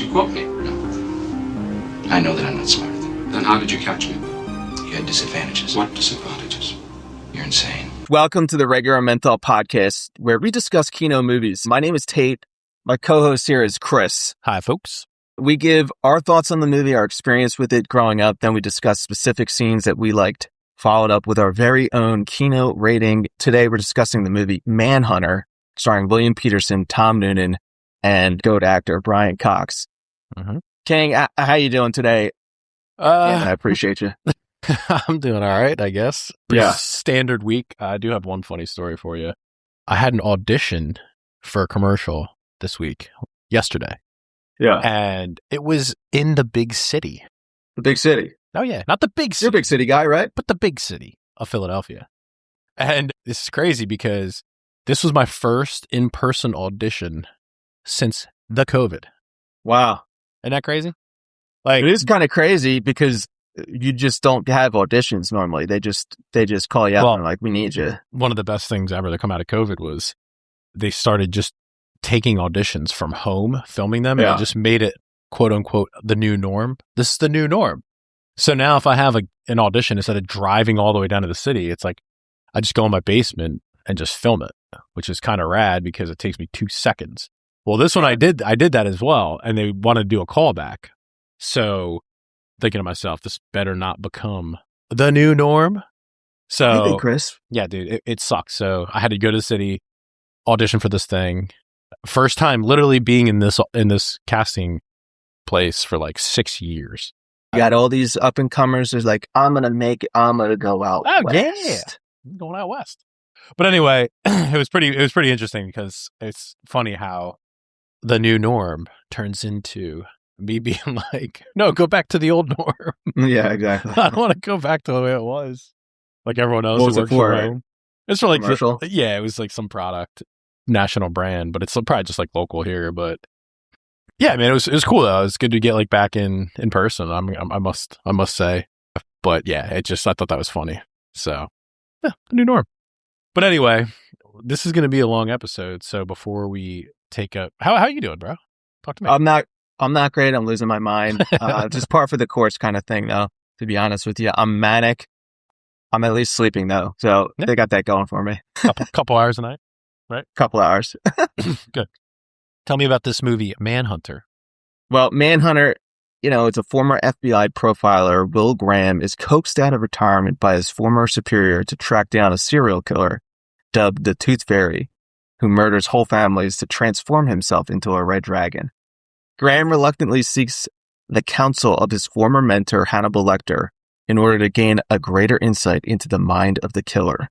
you quote me? No. I know that I'm not smart. Then how did you catch me? You had disadvantages. What disadvantages? You're insane. Welcome to the Regular Mental Podcast, where we discuss Kino movies. My name is Tate. My co-host here is Chris. Hi, folks. We give our thoughts on the movie, our experience with it growing up. Then we discuss specific scenes that we liked, followed up with our very own Kino rating. Today, we're discussing the movie Manhunter, starring William Petersen, Tom Noonan, and GOAT actor Brian Cox. Mm-hmm. King, how you doing today? I appreciate you. I'm doing all right, I guess. Yeah. Standard week. I do have one funny story for you. I had an audition for a commercial this week, yesterday. Yeah. And it was in the big city. The big city. Oh, yeah. Not the big city. You're a big city guy, right? But the big city of Philadelphia. And this is crazy because this was my first in-person audition since the COVID. Wow. Isn't that crazy? Like, it is kind of crazy because you just don't have auditions normally. They just call you out and they're like, we need you. One of the best things ever to come out of COVID was they started just taking auditions from home, filming them, and it just made it, quote unquote, the new norm. This is the new norm. So now if I have an audition, instead of driving all the way down to the city, it's like I just go in my basement and just film it, which is kind of rad because it takes me 2 seconds. Well, this one I did that as well, and they wanted to do a callback. So thinking to myself, this better not become the new norm. So, Hey, Chris. Yeah, dude, it sucks. So I had to go to the city, audition for this thing. First time literally being in this casting place for like 6 years. You got all these up and comers. There's like, I'm going to go out west. Yeah. I'm going out west. But anyway, it was pretty interesting because it's funny how the new norm turns into me being like, no, go back to the old norm. Yeah, exactly. I don't want to go back to the way it was. Like everyone else. What was it for? It's for like, commercial? Yeah, it was like some product, national brand, but it's probably just like local here. But yeah, man, it was cool though. It was good to get like back in person. I must say. But yeah, I thought that was funny. So yeah, the new norm. But anyway, this is going to be a long episode. So before we take up, how you doing, bro? Talk to me. I'm not great. I'm losing my mind. Just par for the course kind of thing, though, to be honest with you. I'm manic. I'm at least sleeping, though. So They got that going for me. Couple hours a night, right? Couple hours. Good. Tell me about this movie, Manhunter. Well, Manhunter, it's a former FBI profiler. Will Graham is coaxed out of retirement by his former superior to track down a serial killer dubbed the Tooth Fairy, who murders whole families to transform himself into a red dragon. Graham reluctantly seeks the counsel of his former mentor, Hannibal Lecter, in order to gain a greater insight into the mind of the killer.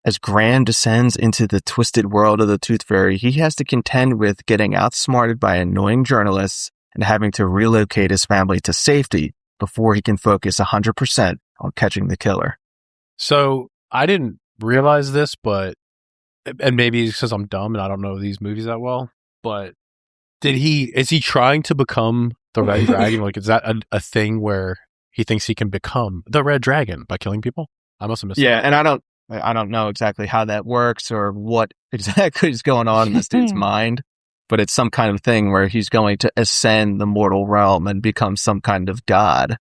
As Graham descends into the twisted world of the Tooth Fairy, he has to contend with getting outsmarted by annoying journalists and having to relocate his family to safety before he can focus 100% on catching the killer. So I didn't realize this, and maybe it's because I'm dumb and I don't know these movies that well, but is he trying to become the Red Dragon? Like, is that a thing where he thinks he can become the Red Dragon by killing people? I must have missed that. And I don't know exactly how that works or what exactly is going on in this dude's mind, but it's some kind of thing where he's going to ascend the mortal realm and become some kind of god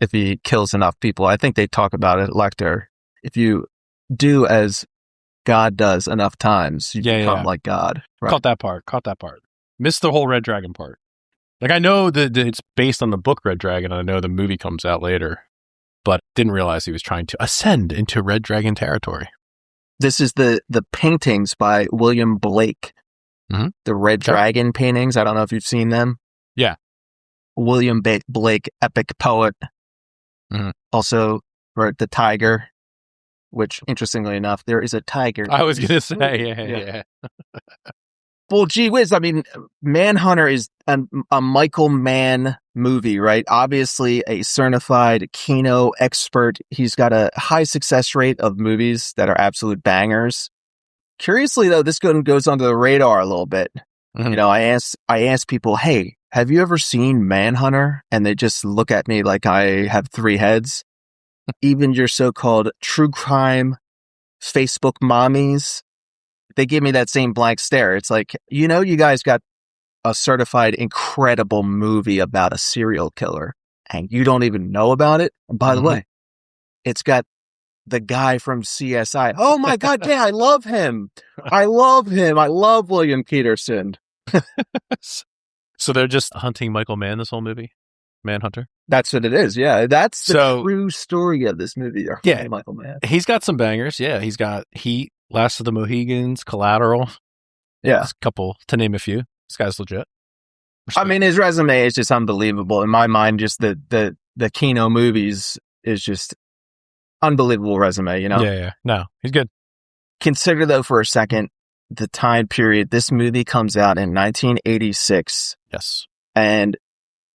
if he kills enough people. I think they talk about it, Lecter. If you do as God does enough times, you become like God. Right? Caught that part. Missed the whole Red Dragon part. Like, I know that it's based on the book Red Dragon, and I know the movie comes out later, but didn't realize he was trying to ascend into Red Dragon territory. This is the paintings by William Blake, the Red Dragon paintings. I don't know if you've seen them. Yeah. William Blake, epic poet. Also wrote The Tiger, which, interestingly enough, there is a tiger. I was going to say, yeah. Well, gee whiz, I mean, Manhunter is a Michael Mann movie, right? Obviously a certified Kino expert. He's got a high success rate of movies that are absolute bangers. Curiously, though, this goes under the radar a little bit. I ask people, hey, have you ever seen Manhunter? And they just look at me like I have 3 heads. Even your so-called true crime Facebook mommies, they give me that same blank stare. It's like, you guys got a certified incredible movie about a serial killer and you don't even know about it. And by the way, it's got the guy from CSI. Oh my God, yeah, I love him. I love William Petersen. So they're just hunting Michael Mann this whole movie? Manhunter? That's what it is, yeah. That's the true story of this movie. Yeah, Michael Mann. He's got some bangers. Yeah, he's got Heat, Last of the Mohegans, Collateral. Yeah. A couple, to name a few. This guy's legit. I mean, his resume is just unbelievable. In my mind, just the Kino movies is just unbelievable resume, you know? Yeah. No, he's good. Consider, though, for a second, the time period. This movie comes out in 1986. Yes. And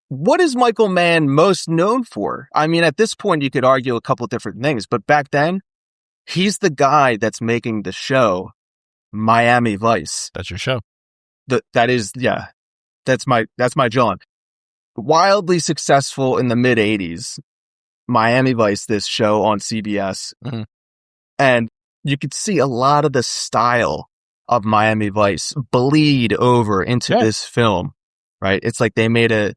what is Michael Mann most known for? I mean, at this point, you could argue a couple different things, but back then, he's the guy that's making the show Miami Vice. That's your show. That's my John. Wildly successful in the mid 80s. Miami Vice, this show on CBS. Mm-hmm. And you could see a lot of the style of Miami Vice bleed over into this film, right? It's like they made a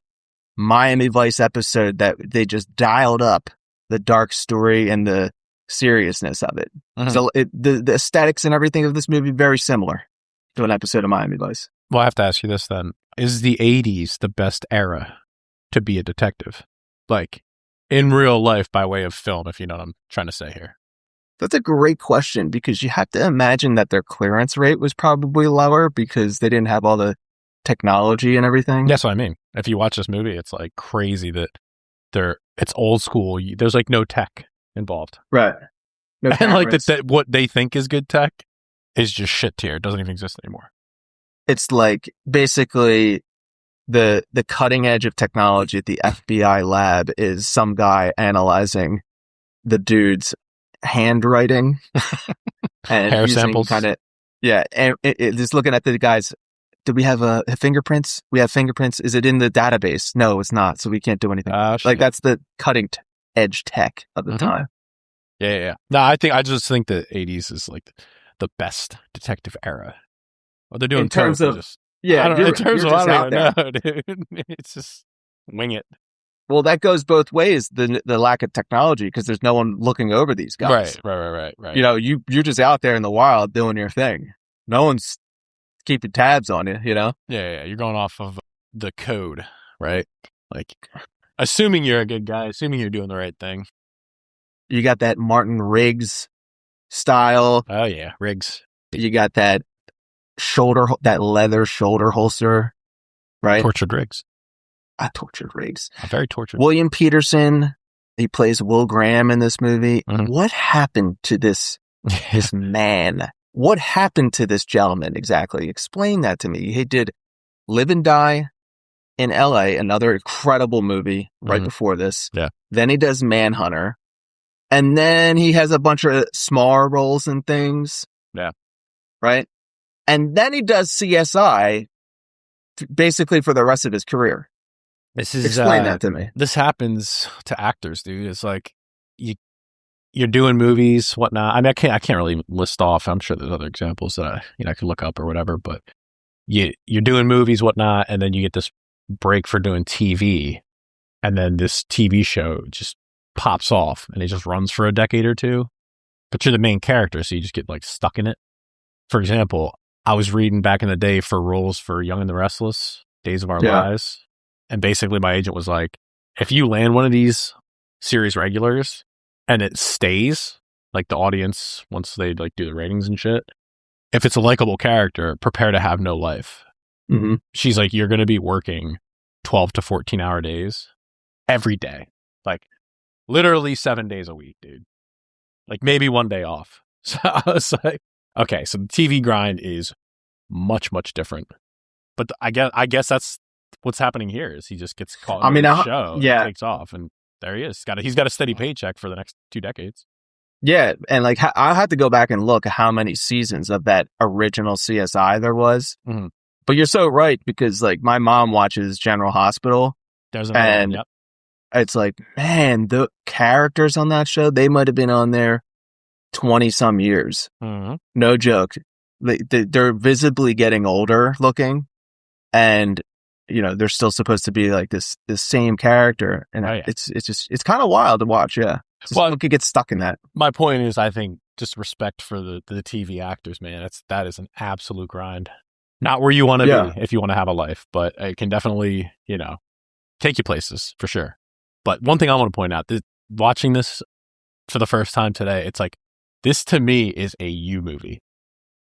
Miami Vice episode that they just dialed up the dark story and the seriousness of it. Mm-hmm. So the aesthetics and everything of this movie very similar to an episode of Miami Vice. Well, I have to ask you this then. Is the 80s the best era to be a detective? Like, in real life by way of film, if you know what I'm trying to say here. That's a great question because you have to imagine that their clearance rate was probably lower because they didn't have all the technology and everything. That's what I mean. If you watch this movie, it's like crazy that it's old school. There's like no tech involved. Right. No and like that what they think is good tech is just shit tier. It doesn't even exist anymore. It's like basically the cutting edge of technology at the FBI lab is some guy analyzing the dude's handwriting and hair samples. And just looking at the guys. Do we have fingerprints? We have fingerprints. Is it in the database? No, it's not. So we can't do anything. Like that's the cutting edge tech of the time. Yeah. No, I just think the 80s is like the best detective era. What they're doing in terms of in terms of I don't know, dude. It's just wing it. Well, that goes both ways. The lack of technology because there's no one looking over these guys. Right. You know, you're just out there in the wild doing your thing. No one's keeping tabs on you. You know. Yeah. You're going off of the code, right? Like, assuming you're a good guy, assuming you're doing the right thing. You got that Martin Riggs style. Oh yeah, Riggs. You got that leather shoulder holster, right? Tortured Riggs. I tortured Riggs. Very tortured. William Petersen, he plays Will Graham in this movie. Mm-hmm. What happened to this man? What happened to this gentleman exactly? Explain that to me. He did Live and Die in LA, another incredible movie right before this. Yeah. Then he does Manhunter. And then he has a bunch of smaller roles and things. Yeah. Right? And then he does CSI basically for the rest of his career. Explain that to me. This happens to actors, dude. It's like you're doing movies, whatnot. I mean, I can't really list off. I'm sure there's other examples that I could look up or whatever. But you're doing movies, whatnot, and then you get this break for doing TV, and then this TV show just pops off, and it just runs for a decade or two. But you're the main character, so you just get like stuck in it. For example, I was reading back in the day for roles for Young and the Restless, Days of Our Lives. And basically my agent was like, if you land one of these series regulars and it stays, like the audience, once they like do the ratings and shit, if it's a likable character, prepare to have no life. Mm-hmm. She's like, you're going to be working 12 to 14 hour days every day. Like literally 7 days a week, dude. Like maybe one day off. So I was like, okay, so the TV grind is much, much different. But I guess that's what's happening here is he just gets caught in the show and takes off, and there he is. He's got a steady paycheck for the next 2 decades. Yeah, and like I had to go back and look at how many seasons of that original CSI there was. Mm-hmm. But you're so right because like my mom watches General Hospital, and it's like, man, the characters on that show, they might have been on there 20 some years. Mm-hmm. No joke. They're visibly getting older looking. and there's still supposed to be like this same character, and it's kind of wild to watch. Yeah, you could get stuck in that. My point is, I think just respect for the TV actors, man. That is an absolute grind. Not where you want to be if you want to have a life, but it can definitely take you places for sure. But one thing I want to point out, watching this for the first time today, it's like, this to me is a you movie.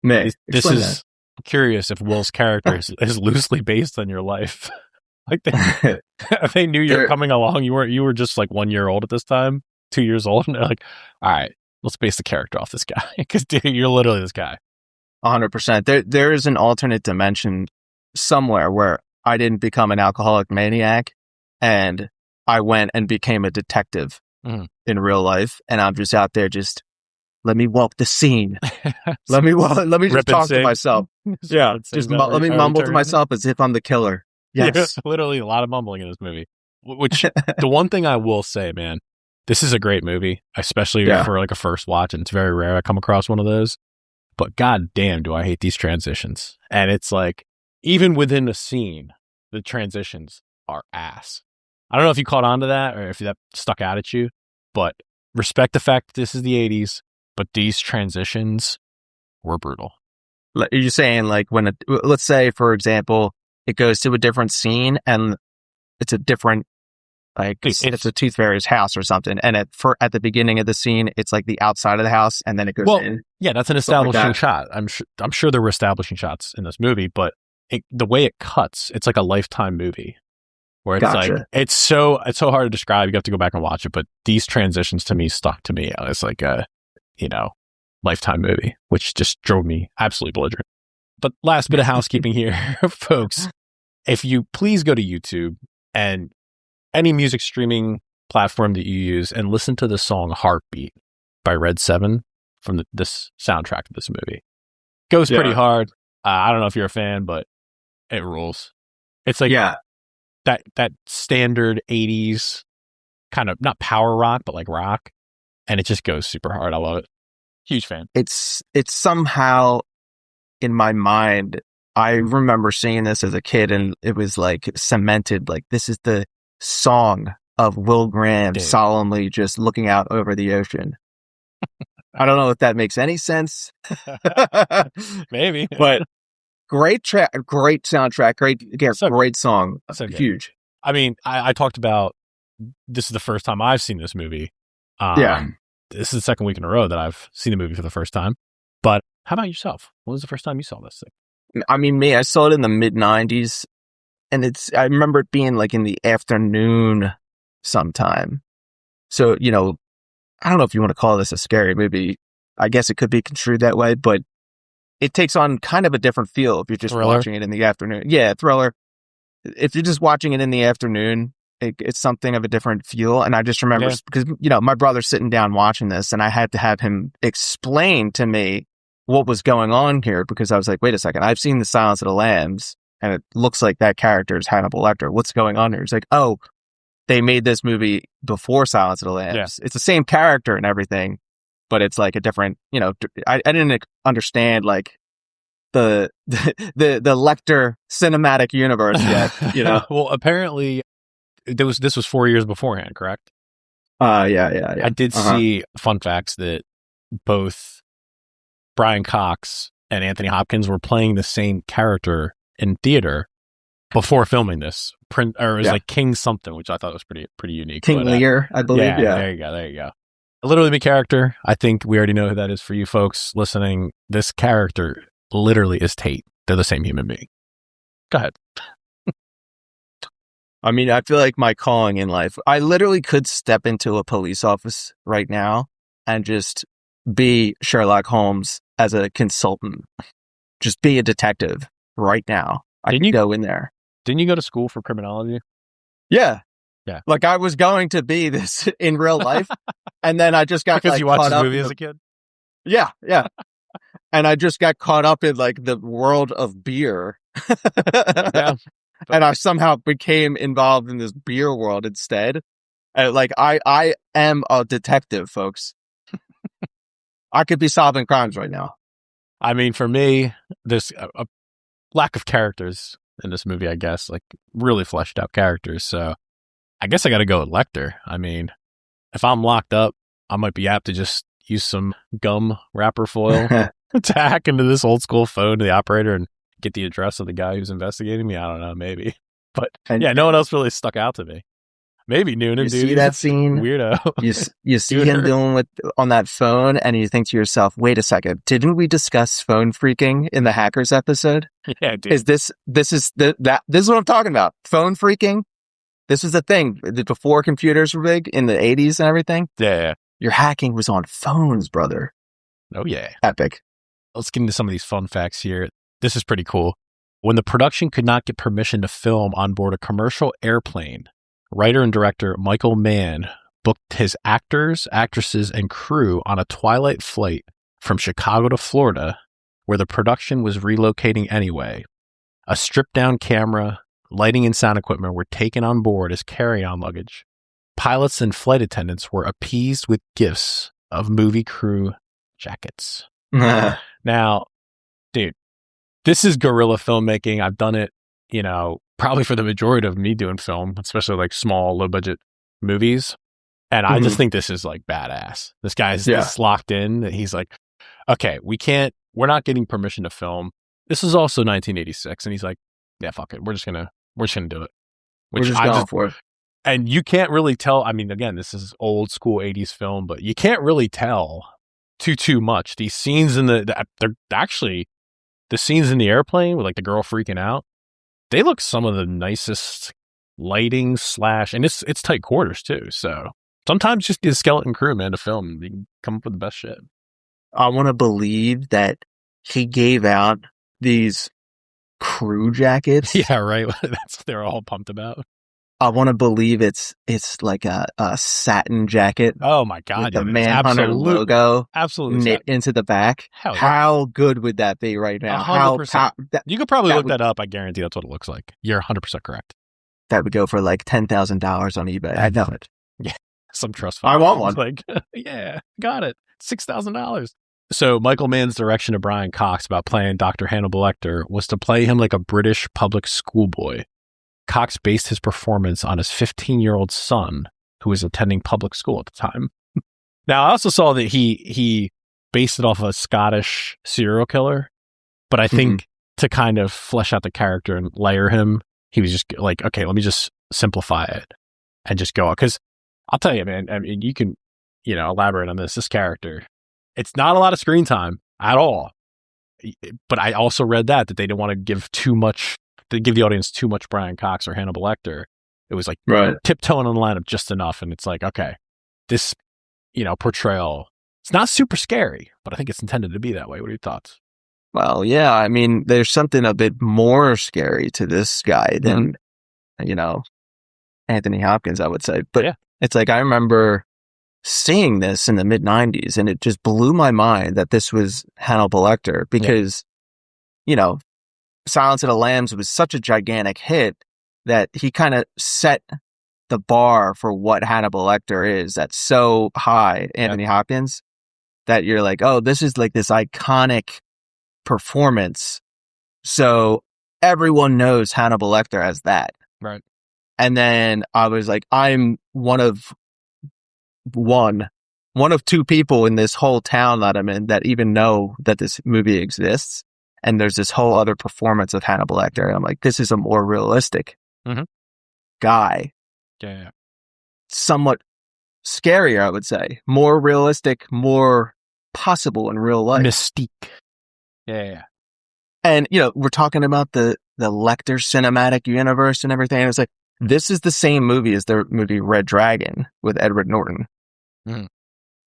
Man, this is curious if Will's character is loosely based on your life. Like they knew you were coming along. You were just like 1 year old at this time, 2 years old, and they're like, all right, let's base the character off this guy, because dude, you're literally this guy. 100%. There is an alternate dimension somewhere where I didn't become an alcoholic maniac, and I went and became a detective in real life, and I'm just out there just, let me walk the scene. let me just talk to myself. Yeah, just let me mumble to myself as if I'm the killer. Yes. Yeah, literally a lot of mumbling in this movie. Which, the one thing I will say, man, this is a great movie, especially for like a first watch, and it's very rare I come across one of those. But god damn, do I hate these transitions. And it's like, even within a scene, the transitions are ass. I don't know if you caught on to that or if that stuck out at you, but respect the fact that this is the 80s, but these transitions were brutal. You're saying like let's say, for example, it goes to a different scene and it's a different, like it's a Tooth Fairy's house or something, and at the beginning of the scene, it's like the outside of the house, and then it goes in. Yeah, that's an establishing shot. I'm sure there were establishing shots in this movie, but the way it cuts, it's like a Lifetime movie, where it's like it's so hard to describe. You have to go back and watch it, but these transitions to me stuck to me. It's like a Lifetime movie, which just drove me absolutely belligerent. But last bit of housekeeping here, folks, if you please go to YouTube and any music streaming platform that you use and listen to the song Heartbeat by Red 7 from this soundtrack of this movie. Goes pretty hard. I don't know if you're a fan, but it rules. It's like that standard 80s kind of, not power rock, but like rock. And it just goes super hard. I love it. Huge fan. It's somehow in my mind, I remember seeing this as a kid, and it was like cemented, like this is the song of Will Graham solemnly just looking out over the ocean. I don't know if that makes any sense. Maybe. But great soundtrack, great song. So huge. I mean, I talked about, this is the first time I've seen this movie. This is the second week in a row that I've seen the movie for the first time. But how about yourself? When was the first time you saw this thing? I mean, I saw it in the mid-90s. And I remember it being like in the afternoon sometime. So, I don't know if you want to call this a scary movie. I guess it could be construed that way, but it takes on kind of a different feel if you're just watching it in the afternoon. Yeah, thriller. If you're just watching it in the afternoon, it's something of a different feel. And I just remember, because, my brother's sitting down watching this, and I had to have him explain to me what was going on here, because I was like, wait a second, I've seen The Silence of the Lambs, and it looks like that character is Hannibal Lecter. What's going on here? He's like, oh, they made this movie before Silence of the Lambs. Yeah. It's the same character and everything, but it's like a different, I didn't understand like the Lecter cinematic universe yet, Well, apparently this was 4 years beforehand, correct? Yeah. I did see fun facts that both Brian Cox and Anthony Hopkins were playing the same character in theater before filming this. It was like King something, which I thought was pretty unique. King Lear, I believe. Yeah, there you go. A literally me character. I think we already know who that is for you folks listening. This character literally is Tate. They're the same human being. Go ahead. I mean, I feel like my calling in life, I literally could step into a police office right now and just be Sherlock Holmes as a consultant. Just be a detective right now. I can go in there. Didn't you go to school for criminology? Yeah. Yeah. Like I was going to be this in real life, and then I just got because you watched this movie as a kid. Yeah. And I just got caught up in like the world of beer. And I somehow became involved in this beer world instead. And like I am a detective, folks. I could be solving crimes right now. I mean, for me, there's a lack of characters in this movie, I guess, like really fleshed out characters. So I guess I got to go with Lecter. I mean, if I'm locked up, I might be apt to just use some gum wrapper foil to hack into this old school phone to the operator and get the address of the guy who's investigating me. I don't know, maybe. But yeah, no one else really stuck out to me. Maybe Noonan, dude. You see that scene? Weirdo. You see him doing on that phone, and you think to yourself, wait a second, didn't we discuss phone freaking in the Hackers episode? Yeah, dude. This is what I'm talking about. Phone freaking. This was a thing before computers were big in the 80s and everything. Yeah. Your hacking was on phones, brother. Oh, yeah. Epic. Let's get into some of these fun facts here. This is pretty cool. When the production could not get permission to film on board a commercial airplane, writer and director Michael Mann booked his actors, actresses, and crew on a twilight flight from Chicago to Florida, where the production was relocating anyway. A stripped-down camera, lighting, and sound equipment were taken on board as carry-on luggage. Pilots and flight attendants were appeased with gifts of movie crew jackets. Now, dude, this is guerrilla filmmaking. I've done it, probably for the majority of me doing film, especially like small, low budget movies. And I just think this is like badass. This guy's just locked in that he's like, okay, we're not getting permission to film. This is also 1986. And he's like, yeah, fuck it. We're just gonna do it. We're just going for it. And you can't really tell. I mean, again, this is old school 80s film, but you can't really tell too much. These scenes they're actually the scenes in the airplane with like the girl freaking out. They look some of the nicest lighting and it's tight quarters too. So sometimes just get a skeleton crew, man, to film. You can come up with the best shit. I want to believe that he gave out these crew jackets. Yeah, right. That's what they're all pumped about. I want to believe it's like a satin jacket. Oh my God. With the Manhunter logo knit into the back. How good would that be right now? 100%. You could probably look that up. I guarantee that's what it looks like. You're 100% correct. That would go for like $10,000 on eBay. I know it. Yeah. Some trust fund. I want one. Like, yeah, got it. $6,000. So Michael Mann's direction to Brian Cox about playing Dr. Hannibal Lecter was to play him like a British public schoolboy. Cox based his performance on his 15-year-old son, who was attending public school at the time. Now, I also saw that he based it off of a Scottish serial killer, but I think to kind of flesh out the character and layer him, he was just like, okay, let me just simplify it and just go out. Because I'll tell you, man, I mean, you can, elaborate on this character. It's not a lot of screen time at all. But I also read that they didn't want to give the audience too much Brian Cox or Hannibal Lecter. It was like tiptoeing on the line of just enough. And it's like, okay, this, portrayal, it's not super scary, but I think it's intended to be that way. What are your thoughts? Well, yeah, I mean, there's something a bit more scary to this guy than, Anthony Hopkins, I would say. But it's like, I remember seeing this in the mid-90s, and it just blew my mind that this was Hannibal Lecter because, Silence of the Lambs was such a gigantic hit that he kind of set the bar for what Hannibal Lecter is. That's so high, Anthony Hopkins, that you're like, oh, this is like this iconic performance. So everyone knows Hannibal Lecter as that. Right. And then I was like, I'm one of two people in this whole town that I'm in that even know that this movie exists. And there's this whole other performance of Hannibal Lecter. And I'm like, this is a more realistic guy. Yeah. Somewhat scarier, I would say. More realistic, more possible in real life. Mystique. Yeah. And, we're talking about the Lecter cinematic universe and everything. And it's like, this is the same movie as the movie Red Dragon with Edward Norton.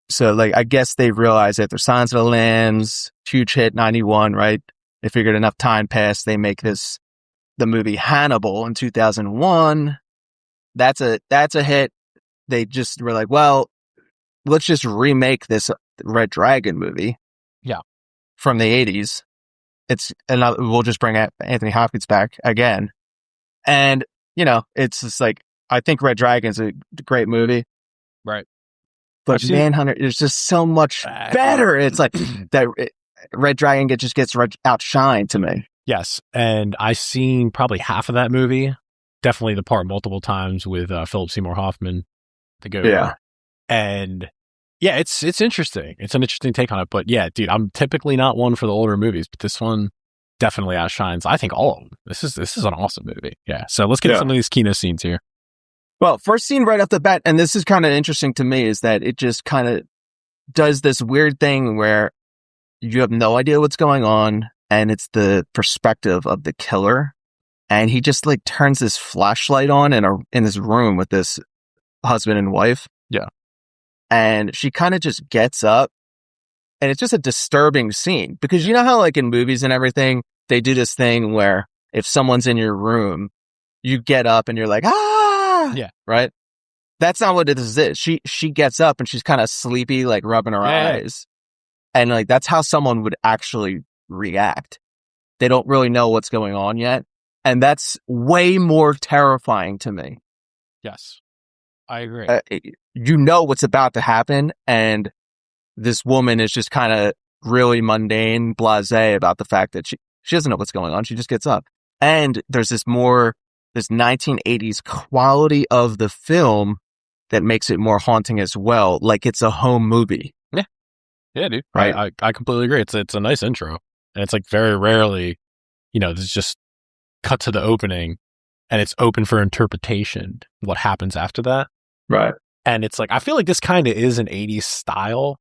So, like, I guess they realized after Silence of the Lambs, huge hit, 91, right? They figured enough time passed, they make the movie Hannibal in 2001. That's a hit. They just were like, well, let's just remake this Red Dragon movie. Yeah. From the 80s. We'll just bring Anthony Hopkins back again. And, it's just like, I think Red Dragon's a great movie. Right. But Manhunter is just so much better. It's like that Red Dragon just gets outshined to me. Yes. And I've seen probably half of that movie. Definitely the part multiple times with Philip Seymour Hoffman, the Ghost. Yeah. And yeah, it's interesting. It's an interesting take on it. But yeah, dude, I'm typically not one for the older movies, but this one definitely outshines, I think, all of them. This is an awesome movie. Yeah. So let's get some of these kino scenes here. Well, first scene right off the bat, and this is kind of interesting to me, is that it just kind of does this weird thing where you have no idea what's going on, and it's the perspective of the killer. And he just like turns this flashlight on in this room with this husband and wife. Yeah. And she kind of just gets up, and it's just a disturbing scene because you know how like in movies and everything, they do this thing where if someone's in your room, you get up and you're like, ah, yeah, right. That's not what this is. She gets up and she's kind of sleepy, like rubbing her eyes. And like, that's how someone would actually react. They don't really know what's going on yet. And that's way more terrifying to me. Yes, I agree. You know what's about to happen. And this woman is just kind of really mundane, blasé about the fact that she doesn't know what's going on. She just gets up. And there's this 1980s quality of the film that makes it more haunting as well. Like it's a home movie. Yeah. Yeah, dude. Right. I completely agree. It's a nice intro. And it's like very rarely, there's just cut to the opening and it's open for interpretation. What happens after that. Right. And it's like, I feel like this kind of is an 80s style.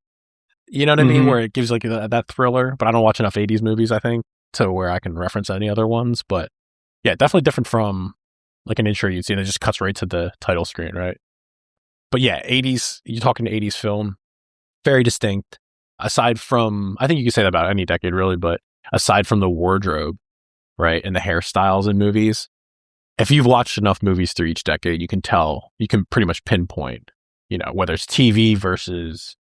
You know what I mean? Where it gives like that thriller, but I don't watch enough 80s movies, I think, to where I can reference any other ones. But yeah, definitely different from like an intro you'd see and it just cuts right to the title screen, right? But yeah, 80s, you're talking 80s film, very distinct. Aside from, I think you could say that about any decade really, but aside from the wardrobe, right, and the hairstyles in movies, if you've watched enough movies through each decade, you can pretty much pinpoint, whether it's TV versus,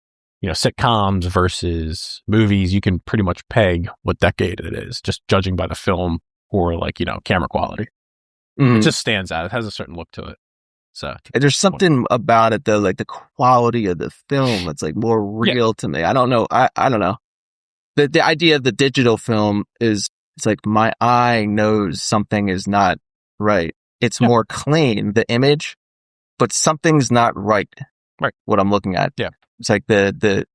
sitcoms versus movies, you can pretty much peg what decade it is, just judging by the film or like, camera quality. It just stands out. It has a certain look to it. So there's something about it though, like the quality of the film, it's like more real to me. I don't know. I don't know. The idea of the digital film is, it's like my eye knows something is not right. It's more clean, the image, but something's not right. Right. What I'm looking at. Yeah. It's like the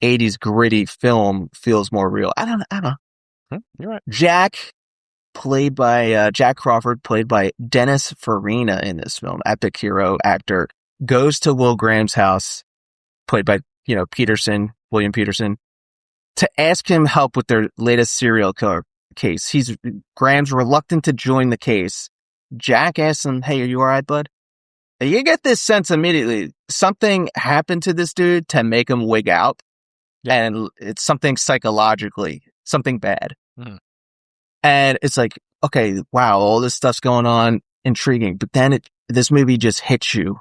80s gritty film feels more real. I don't know. You're right. Jack Crawford, played by Dennis Farina in this film, epic hero actor, goes to Will Graham's house, played by, William Petersen, to ask him help with their latest serial killer case. Graham's reluctant to join the case. Jack asks him, hey, are you all right, bud? And you get this sense immediately, something happened to this dude to make him wig out. Yeah. And it's something psychologically, something bad. And it's like, okay, wow, all this stuff's going on, intriguing. But then this movie just hits you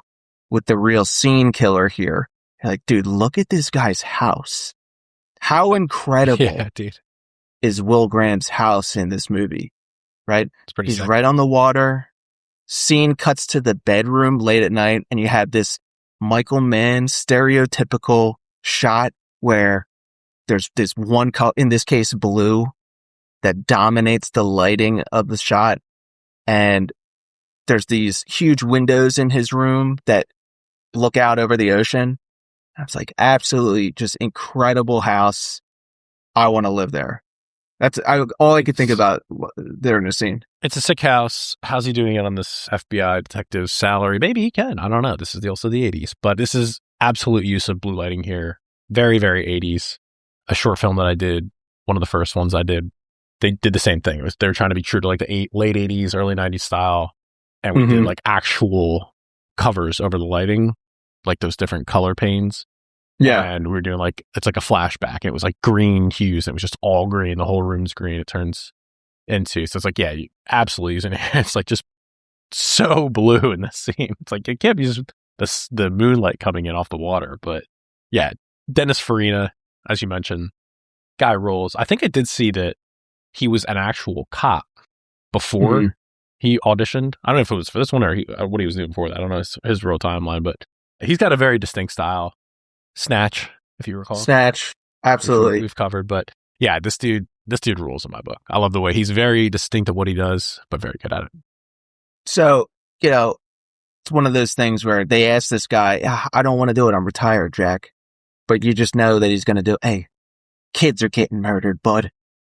with the real scene killer here. You're like, dude, look at this guy's house. How incredible is Will Graham's house in this movie, right? It's pretty He's sick. right on the water. Scene cuts to the bedroom late at night, and you have this Michael Mann stereotypical shot where there's this one color, in this case, blue, that dominates the lighting of the shot. And there's these huge windows in his room that look out over the ocean. I was like, absolutely just incredible house. I want to live there. That's all I could think about there in the scene. It's a sick house. How's he doing it on this FBI detective's salary? Maybe he can. I don't know. This is also the 80s. But this is absolute use of blue lighting here. Very, very 80s. A short film that I did, one of the first ones I did, they did the same thing. They were trying to be true to like the late 80s, early 90s style. And we did like actual covers over the lighting, like those different color panes. Yeah. And we were doing it's like a flashback. It was like green hues. It was just all green. The whole room's green. It turns into. So it's like, yeah, you absolutely using it. It's like just so blue in this scene. It's like, it can't be just the moonlight coming in off the water. But yeah, Dennis Farina, as you mentioned, guy rolls. I think I did see that he was an actual cop before he auditioned. I don't know if it was for this one or what he was doing before that. I don't know his real timeline, but he's got a very distinct style. Snatch, if you recall. Snatch, absolutely. We've covered, but yeah, this dude This dude rules in my book. I love the way he's very distinct at what he does, but very good at it. So, it's one of those things where they ask this guy, I don't want to do it. I'm retired, Jack. But you just know that he's going to do, hey, kids are getting murdered, bud.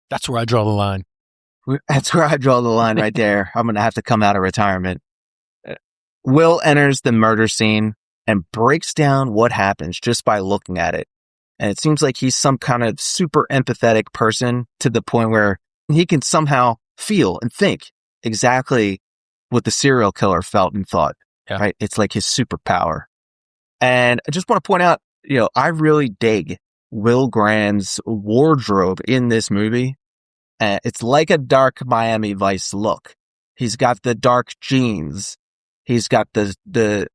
That's where I draw the line. That's where I draw the line right there. I'm going to have to come out of retirement. Will enters the murder scene and breaks down what happens just by looking at it. And it seems like he's some kind of super empathetic person to the point where he can somehow feel and think exactly what the serial killer felt and thought. Yeah. Right? It's like his superpower. And I just want to point out, I really dig Will Graham's wardrobe in this movie. It's like a dark Miami Vice look. He's got the dark jeans. He's got the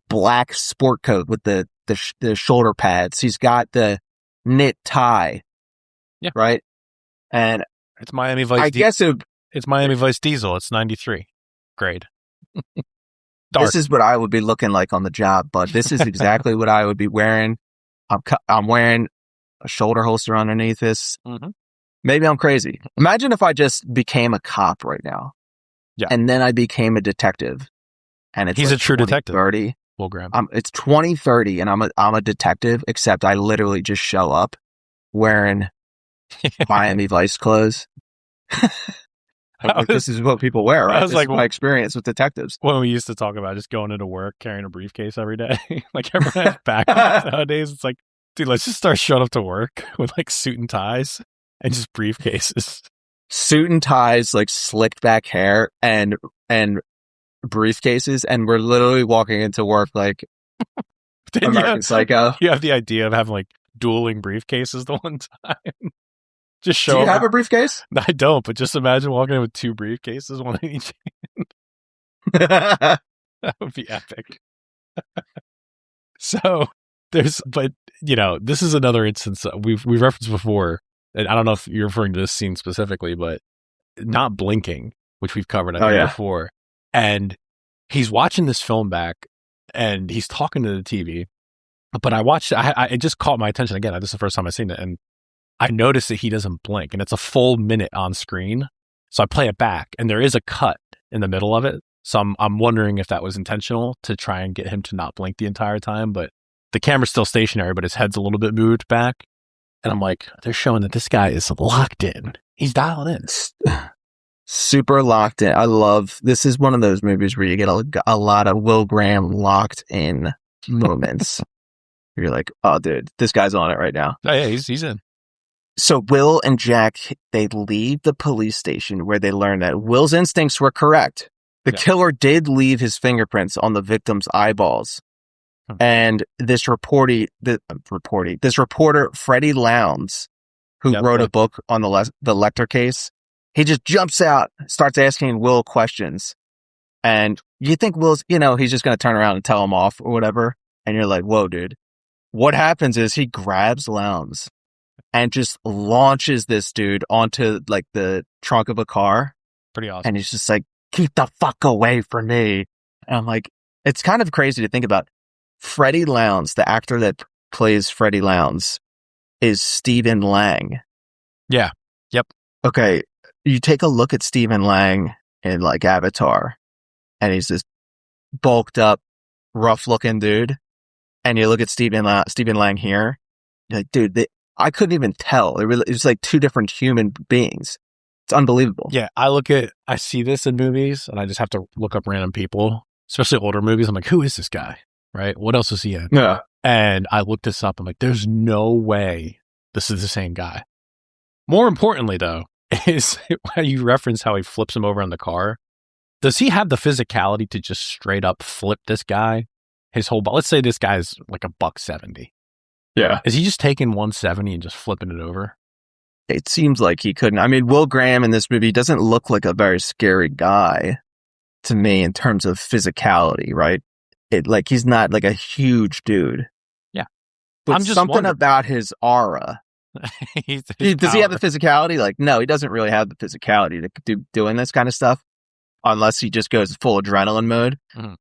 black sport coat with the shoulder pads. He's got the knit tie. Yeah. Right? And it's Miami Vice. It's Miami Vice Diesel. It's 93 grade. This is what I would be looking like on the job, but this is exactly what I would be wearing. I'm wearing a shoulder holster underneath this. Mm-hmm. Maybe I'm crazy. Imagine if I just became a cop right now. Yeah. And then I became a detective. And he's a true detective. Will Graham. It's 2030 and I'm a detective, except I literally just show up wearing Miami Vice clothes. This is what people wear, right? This is my experience with detectives. When we used to talk about just going into work carrying a briefcase every day, like everyone has back nowadays. It's like, dude, let's just start showing up to work with like suit and ties and just briefcases. Suit and ties, like slicked back hair and briefcases, and we're literally walking into work like American Psycho. You have the idea of having like dueling briefcases the one time. Just show. Do you have a briefcase? I don't, but just imagine walking in with two briefcases, one in each hand. That would be epic. So this is another instance we've referenced before, and I don't know if you're referring to this scene specifically, but not blinking, which we've covered before. And he's watching this film back, and he's talking to the TV. But I watched it just caught my attention again. This is the first time I've seen it, and I noticed that he doesn't blink, and it's a full minute on screen. So I play it back, and there is a cut in the middle of it. So I'm wondering if that was intentional to try and get him to not blink the entire time. But the camera's still stationary, but his head's a little bit moved back. And I'm like, they're showing that this guy is locked in. He's dialed in. Super locked in. This is one of those movies where you get a lot of Will Graham locked in moments. You're like, oh, dude, this guy's on it right now. Oh, yeah, he's in. So Will and Jack, they leave the police station where they learn that Will's instincts were correct. The killer did leave his fingerprints on the victim's eyeballs. And this reporter, Freddie Lowndes, who wrote a book on the Lecter case, he just jumps out, starts asking Will questions. And you think Will's, he's just going to turn around and tell him off or whatever. And you're like, whoa, dude. What happens is he grabs Lowndes and just launches this dude onto like the trunk of a car. Pretty awesome. And he's just like, keep the fuck away from me. And I'm like, it's kind of crazy to think about. Freddie Lowndes, the actor that plays Freddie Lowndes, is Stephen Lang. Yeah. Yep. Okay. You take a look at Stephen Lang in like Avatar, and he's this bulked up, rough looking dude. And you look at Stephen Lang here, you're like, dude, I couldn't even tell. It was like two different human beings. It's unbelievable. Yeah, I see this in movies, and I just have to look up random people, especially older movies. I'm like, who is this guy? Right? What else is he in? Yeah. And I looked this up. I'm like, there's no way this is the same guy. More importantly, though, is when you reference how he flips him over in the car. Does he have the physicality to just straight up flip this guy? His whole body. Let's say this guy's like $170. Yeah. Is he just taking 170 and just flipping it over? It seems like he couldn't. I mean, Will Graham in this movie doesn't look like a very scary guy to me in terms of physicality, right? He's not like a huge dude. Yeah. But I'm just something wondering about his aura. Does he have the physicality? Like, no, he doesn't really have the physicality to doing this kind of stuff unless he just goes full adrenaline mode. Mm-hmm.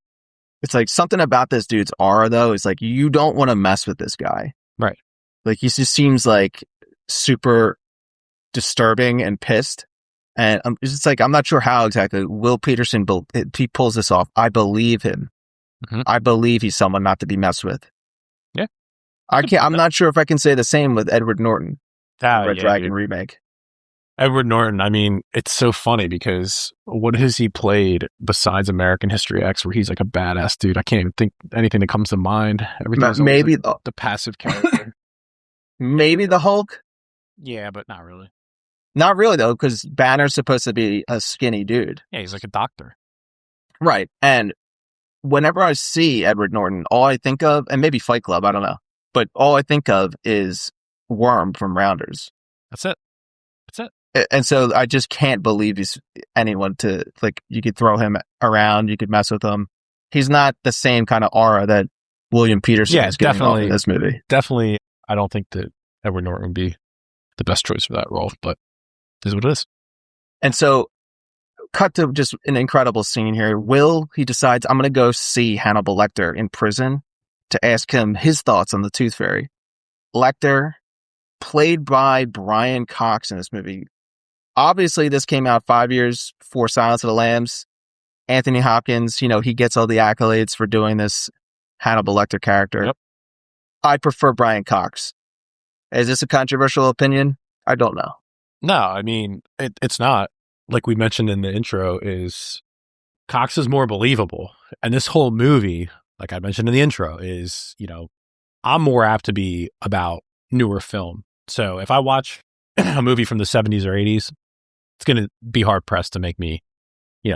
It's like something about this dude's aura, though, is like you don't want to mess with this guy. Right. Like he just seems like super disturbing and pissed. And it's just like, I'm not sure how exactly Will Petersen, he pulls this off. I believe him. Mm-hmm. I believe he's someone not to be messed with. Yeah. I'm not sure if I can say the same with Edward Norton. Red Dragon remake. Edward Norton, I mean, it's so funny because what has he played besides American History X where he's like a badass dude? I can't even think anything that comes to mind. Maybe like the passive character. Maybe the Hulk? Yeah, but not really. Not really, though, because Banner's supposed to be a skinny dude. Yeah, he's like a doctor. Right. And whenever I see Edward Norton, all I think of, and maybe Fight Club, I don't know, but all I think of is Worm from Rounders. That's it. And so I just can't believe he's anyone to, like, you could throw him around, you could mess with him. He's not the same kind of aura that William Petersen is getting off in this movie. Definitely, I don't think that Edward Norton would be the best choice for that role, but this is what it is. And so, cut to just an incredible scene here. He decides, I'm going to go see Hannibal Lecter in prison to ask him his thoughts on the Tooth Fairy. Lecter, played by Brian Cox in this movie. Obviously, this came out 5 years before Silence of the Lambs. Anthony Hopkins, he gets all the accolades for doing this Hannibal Lecter character. Yep. I prefer Brian Cox. Is this a controversial opinion? I don't know. No, I mean, it's not. Like we mentioned in the intro, is Cox is more believable. And this whole movie, like I mentioned in the intro, is, I'm more apt to be about newer film. So if I watch a movie from the 70s or 80s, it's going to be hard pressed to make me,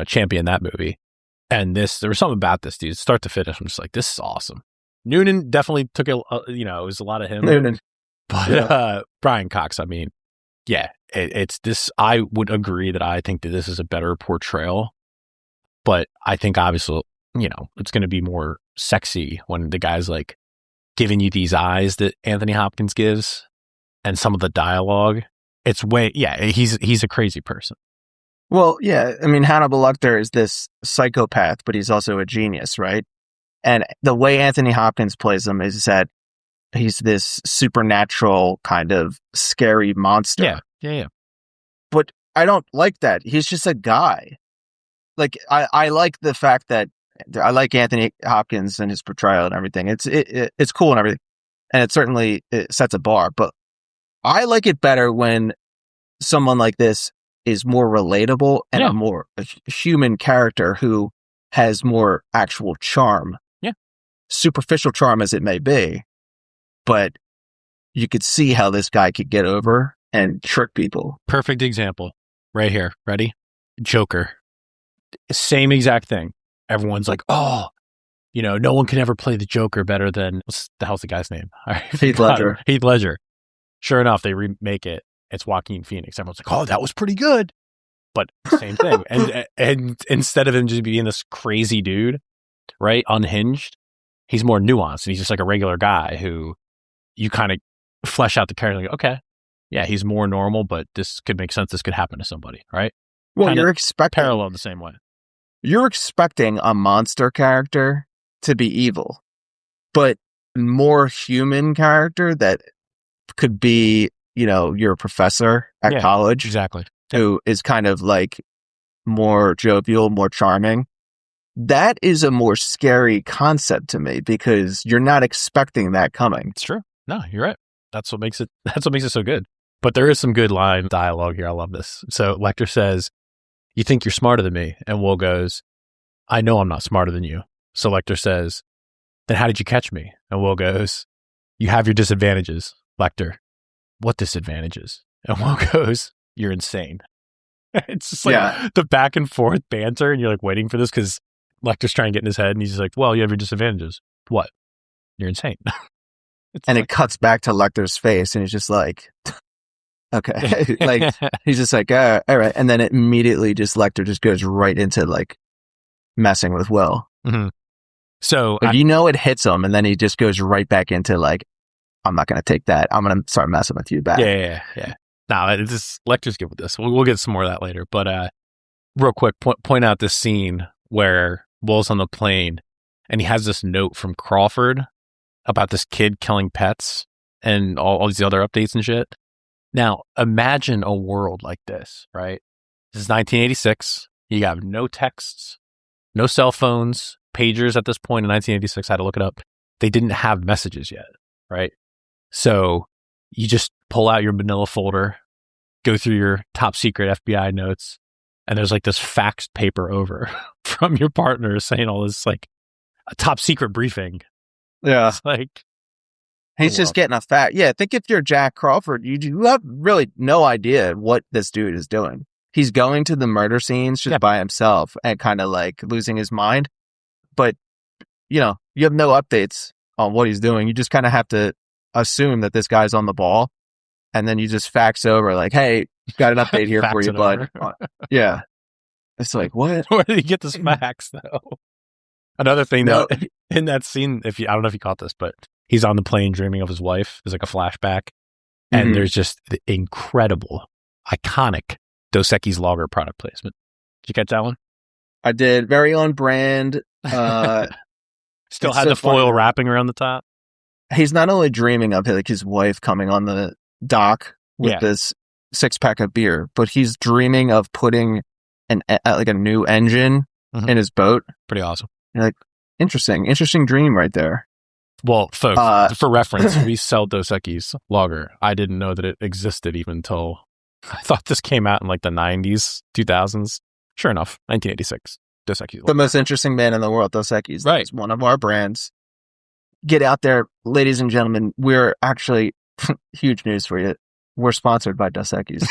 champion that movie. And there was something about this dude, start to finish. I'm just like, this is awesome. Noonan definitely took it, it was a lot of him. Noonan. But Brian Cox, I mean, yeah, it's this. I would agree that I think that this is a better portrayal, but I think obviously, it's going to be more sexy when the guy's like giving you these eyes that Anthony Hopkins gives and some of the dialogue. It's he's a crazy person. Well, yeah, I mean, Hannibal Lecter is this psychopath, but he's also a genius, right? And the way Anthony Hopkins plays him is that he's this supernatural kind of scary monster. Yeah. But I don't like that. He's just a guy. Like, I like the fact that I like Anthony Hopkins and his portrayal and everything. It's cool and everything. And it sets a bar. But I like it better when someone like this is more relatable and a human character who has more actual charm. Yeah. Superficial charm as it may be. But you could see how this guy could get over and trick people. Perfect example. Right here. Ready? Joker. Same exact thing. Everyone's like, oh, no one can ever play the Joker better than, what the hell's the guy's name? Heath Ledger. Heath Ledger. Sure enough, they remake it. It's Joaquin Phoenix. Everyone's like, oh, that was pretty good. But same thing. And instead of him just being this crazy dude, right, unhinged, he's more nuanced. And he's just like a regular guy who you kind of flesh out the character. Like, okay, yeah, he's more normal, but this could make sense. This could happen to somebody, right? Well, Kinda you're expecting parallel the same way. You're expecting a monster character to be evil, but more human character that could be, your professor at college. Exactly. Who is kind of like more jovial, more charming. That is a more scary concept to me because you're not expecting that coming. It's true. No, you're right. That's what makes it so good. But there is some good line dialogue here. I love this. So Lecter says, "You think you're smarter than me?" And Will goes, "I know I'm not smarter than you." So Lecter says, "Then how did you catch me?" And Will goes, "You have your disadvantages." Lecter, "What disadvantages?" And Will goes, "You're insane." It's just like the back and forth banter, and you're like waiting for this because Lecter's trying to get in his head, and he's just like, "Well, you have your disadvantages. What? You're insane." And it cuts back to Lecter's face, and he's just like, "Okay," like he's just like, "All right," and then immediately Lecter just goes right into like messing with Will. Mm-hmm. So it hits him, and then he just goes right back into like, "I'm not going to take that. I'm going to start messing with you back." Yeah. No, Lecter's good with this. We'll get some more of that later. But real quick, point out this scene where Will's on the plane and he has this note from Crawford about this kid killing pets and all these other updates and shit. Now, imagine a world like this, right? This is 1986. You have no texts, no cell phones, pagers at this point in 1986. I had to look it up. They didn't have messages yet, right? So you just pull out your manila folder, go through your top secret FBI notes, and there's like this faxed paper over from your partner saying all this like a top secret briefing. Yeah. It's like, he's just getting a fact. Yeah, I think if you're Jack Crawford, you have really no idea what this dude is doing. He's going to the murder scenes just by himself and kind of like losing his mind. But, you know, you have no updates on what he's doing. You just kind of have to assume that this guy's on the ball. And then you just fax over like, hey, got an update here for you, bud. Yeah. It's like, what? Where did he get this fax, though? Another thing, though, in that scene, I don't know if you caught this, but he's on the plane dreaming of his wife. There's like a flashback. And there's just the incredible, iconic Dos Equis Lager product placement. Did you catch that one? I did. Very on brand. Still had the foil wrapping around the top. He's not only dreaming of like his wife coming on the dock with this 6-pack of beer, but he's dreaming of putting like a new engine in his boat. Pretty awesome. You're like, interesting dream right there. Well, folks, for reference, we sell Dos Equis Lager. I didn't know that it existed even until I thought this came out in like the 90s, 2000s. Sure enough, 1986. Dos Equis Lager. The most interesting man in the world, Dos Equis. Right. It's one of our brands. Get out there, ladies and gentlemen. We're actually, huge news for you. We're sponsored by Dos Equis.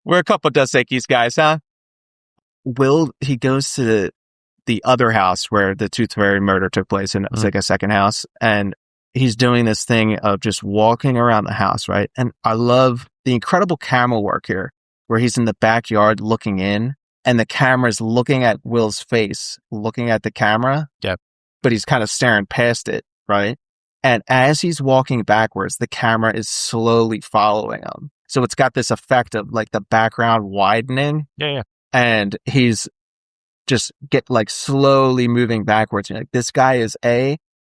We're a couple Dos Equis guys, huh? He goes to the other house where the Tooth Fairy murder took place, and it's like a second house, and he's doing this thing of just walking around the house, right? And I love the incredible camera work here, where he's in the backyard looking in, and the camera's looking at Will's face, looking at the camera. Yep. But he's kind of staring past it, right? And as he's walking backwards, the camera is slowly following him. So it's got this effect of like the background widening. Yeah. And he's just slowly moving backwards. You're like, this guy is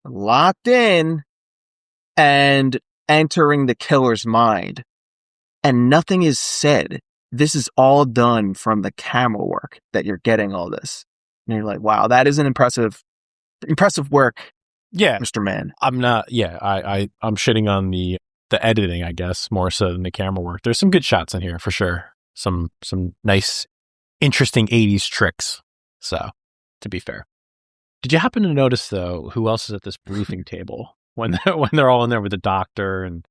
locked in and entering the killer's mind. And nothing is said. This is all done from the camera work that you're getting all this. And you're like, wow, that is an impressive work. Yeah. Mr. Mann. I'm not, I'm shitting on the editing, I guess, more so than the camera work. There's some good shots in here for sure. Some nice, interesting 80s tricks. So, to be fair. Did you happen to notice, though, who else is at this briefing table when they're all in there with the doctor and,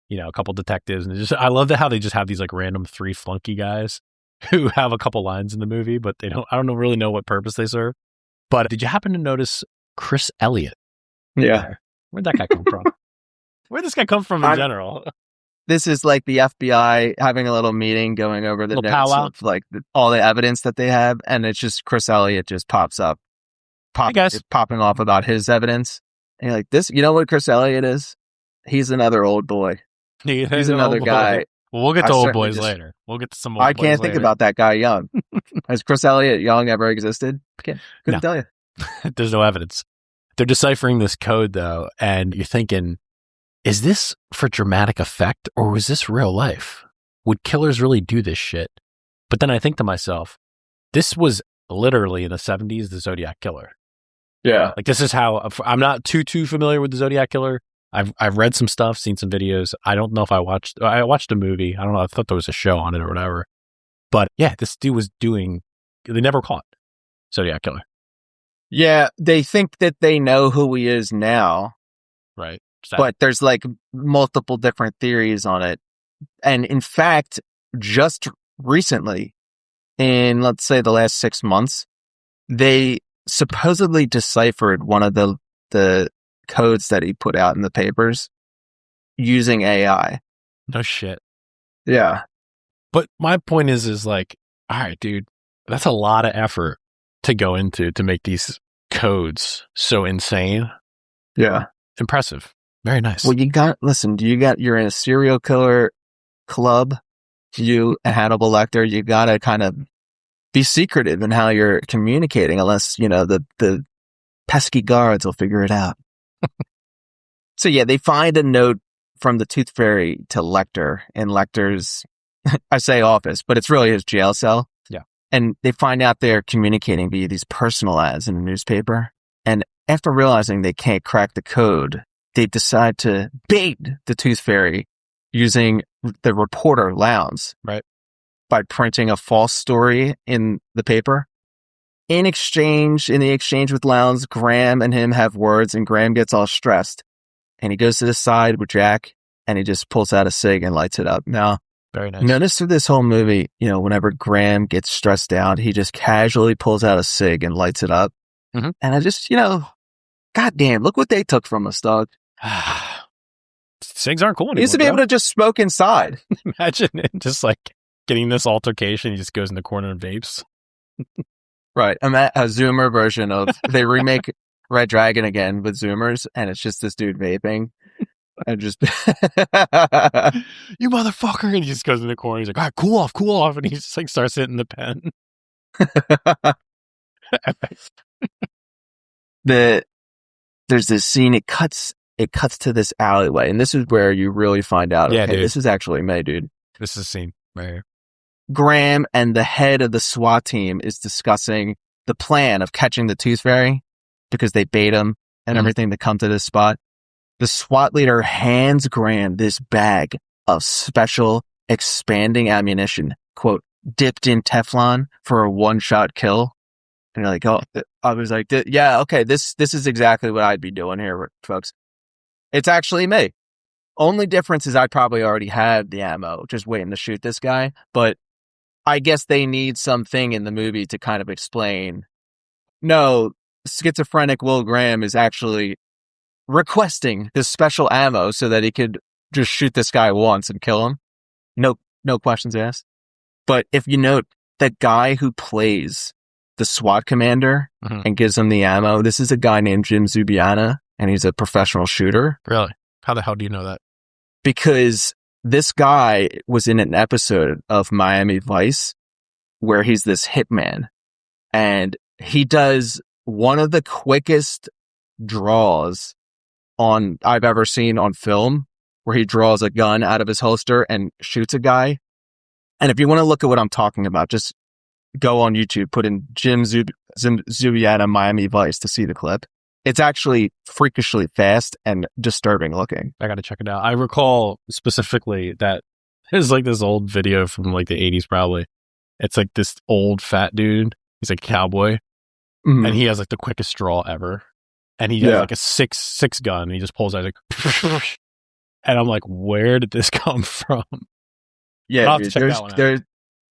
you know, a couple detectives? And I love how they just have these like random 3 flunky guys who have a couple lines in the movie, but I don't really know what purpose they serve. But did you happen to notice Chris Elliott? Yeah. Where'd that guy come from? Where'd this guy come from in general? This is like the FBI having a little meeting, going over the notes of like all the evidence that they have, and it's just Chris Elliott just pops up, popping off about his evidence. And you're like, this, you know what Chris Elliott is? He's another old boy. He's another guy. Well, we'll get to old boys later. We'll get to some old boys I can't think about that guy young. Has Chris Elliott young ever existed? Couldn't tell you. There's no evidence. They're deciphering this code, though, and you're thinking, is this for dramatic effect, or was this real life? Would killers really do this shit? But then I think to myself, this was literally in the 70s, the Zodiac Killer. Yeah. Like, this is how, I'm not too familiar with the Zodiac Killer. I've read some stuff, seen some videos. I don't know if I watched a movie. I don't know. I thought there was a show on it or whatever. But yeah, this dude was they never caught Zodiac Killer. Yeah, they think that they know who he is now. Right. But there's like multiple different theories on it. And in fact, just recently, in let's say the last 6 months, they supposedly deciphered one of the codes that he put out in the papers using AI. No shit. Yeah. But my point is like, all right, dude, that's a lot of effort to go into to make these codes so insane. Yeah. Impressive. Very nice. Well, you're in a serial killer club. You and Hannibal Lecter, you gotta kind of be secretive in how you're communicating, unless, you know, the pesky guards will figure it out. So yeah, they find a note from the Tooth Fairy to Lecter in Lecter's, I say office, but it's really his jail cell. Yeah. And they find out they're communicating via these personal ads in the newspaper. And after realizing they can't crack the code, they decide to bait the Tooth Fairy using the reporter Lowndes. Right. By printing a false story in the paper. In the exchange with Lowndes, Graham and him have words, and Graham gets all stressed. And he goes to the side with Jack, and he just pulls out a cig and lights it up. Now, very nice. Notice through this whole movie, whenever Graham gets stressed out, he just casually pulls out a cig and lights it up. Mm-hmm. And I just, goddamn, look what they took from us, dog. Cigs aren't cool anymore. He used to be able to just smoke inside. Imagine it, just like getting this altercation, he just goes in the corner and vapes. Right. I'm at a Zoomer version of, they remake Red Dragon again with Zoomers, and it's just this dude vaping. I just, you motherfucker. And he just goes in the corner. He's like, all right, cool off. And he just like starts hitting the pen. There's this scene, it cuts to this alleyway, and this is where you really find out, yeah, okay, dude. This is actually May, dude. This is a scene right here. Graham and the head of the SWAT team is discussing the plan of catching the Tooth Fairy because they bait him and everything to come to this spot. The SWAT leader hands Graham this bag of special expanding ammunition, quote, dipped in Teflon for a one-shot kill. And you're like, oh, I was like, yeah, okay, this is exactly what I'd be doing here, folks. It's actually me. Only difference is I probably already had the ammo, just waiting to shoot this guy. But I guess they need something in the movie to kind of explain, no, schizophrenic Will Graham is actually requesting this special ammo so that he could just shoot this guy once and kill him. No questions asked. But if you note, the guy who plays the SWAT commander and gives him the ammo, this is a guy named Jim Zubiana, and he's a professional shooter. Really? How the hell do you know that? Because this guy was in an episode of Miami Vice where he's this hitman, and he does one of the quickest draws I've ever seen on film, where he draws a gun out of his holster and shoots a guy. And if you want to look at what I'm talking about, just go on YouTube, put in Jim Zubiana Miami Vice to see the clip. It's actually freakishly fast and disturbing looking. I got to check it out. I recall specifically that there's like this old video from like the 80s probably. It's like this old fat dude. He's like a cowboy. Mm-hmm. And he has like the quickest draw ever. And he has like a six gun. And he just pulls out like, and I'm like, where did this come from? Yeah, dude,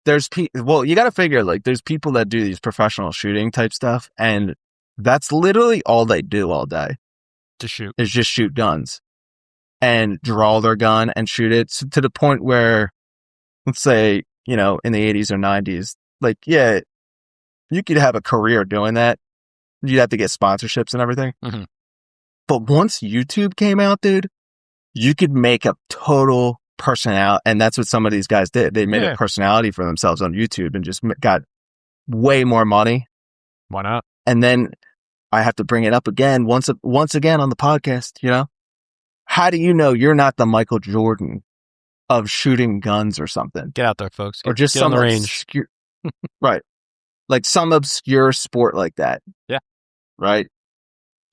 there's well, you got to figure, like, there's people that do these professional shooting type stuff, and that's literally all they do all day. To shoot. Is just shoot guns and draw their gun and shoot it to the point where, let's say, in the 80s or 90s, like, yeah, you could have a career doing that. You'd have to get sponsorships and everything. Mm-hmm. But once YouTube came out, dude, you could make a total personality. And that's what some of these guys did. They made a personality for themselves on YouTube and just got way more money. Why not? And then I have to bring it up again, once again on the podcast, How do you know you're not the Michael Jordan of shooting guns or something? Get out there, folks. Or just get some on the range. Right. Like some obscure sport like that. Yeah. Right.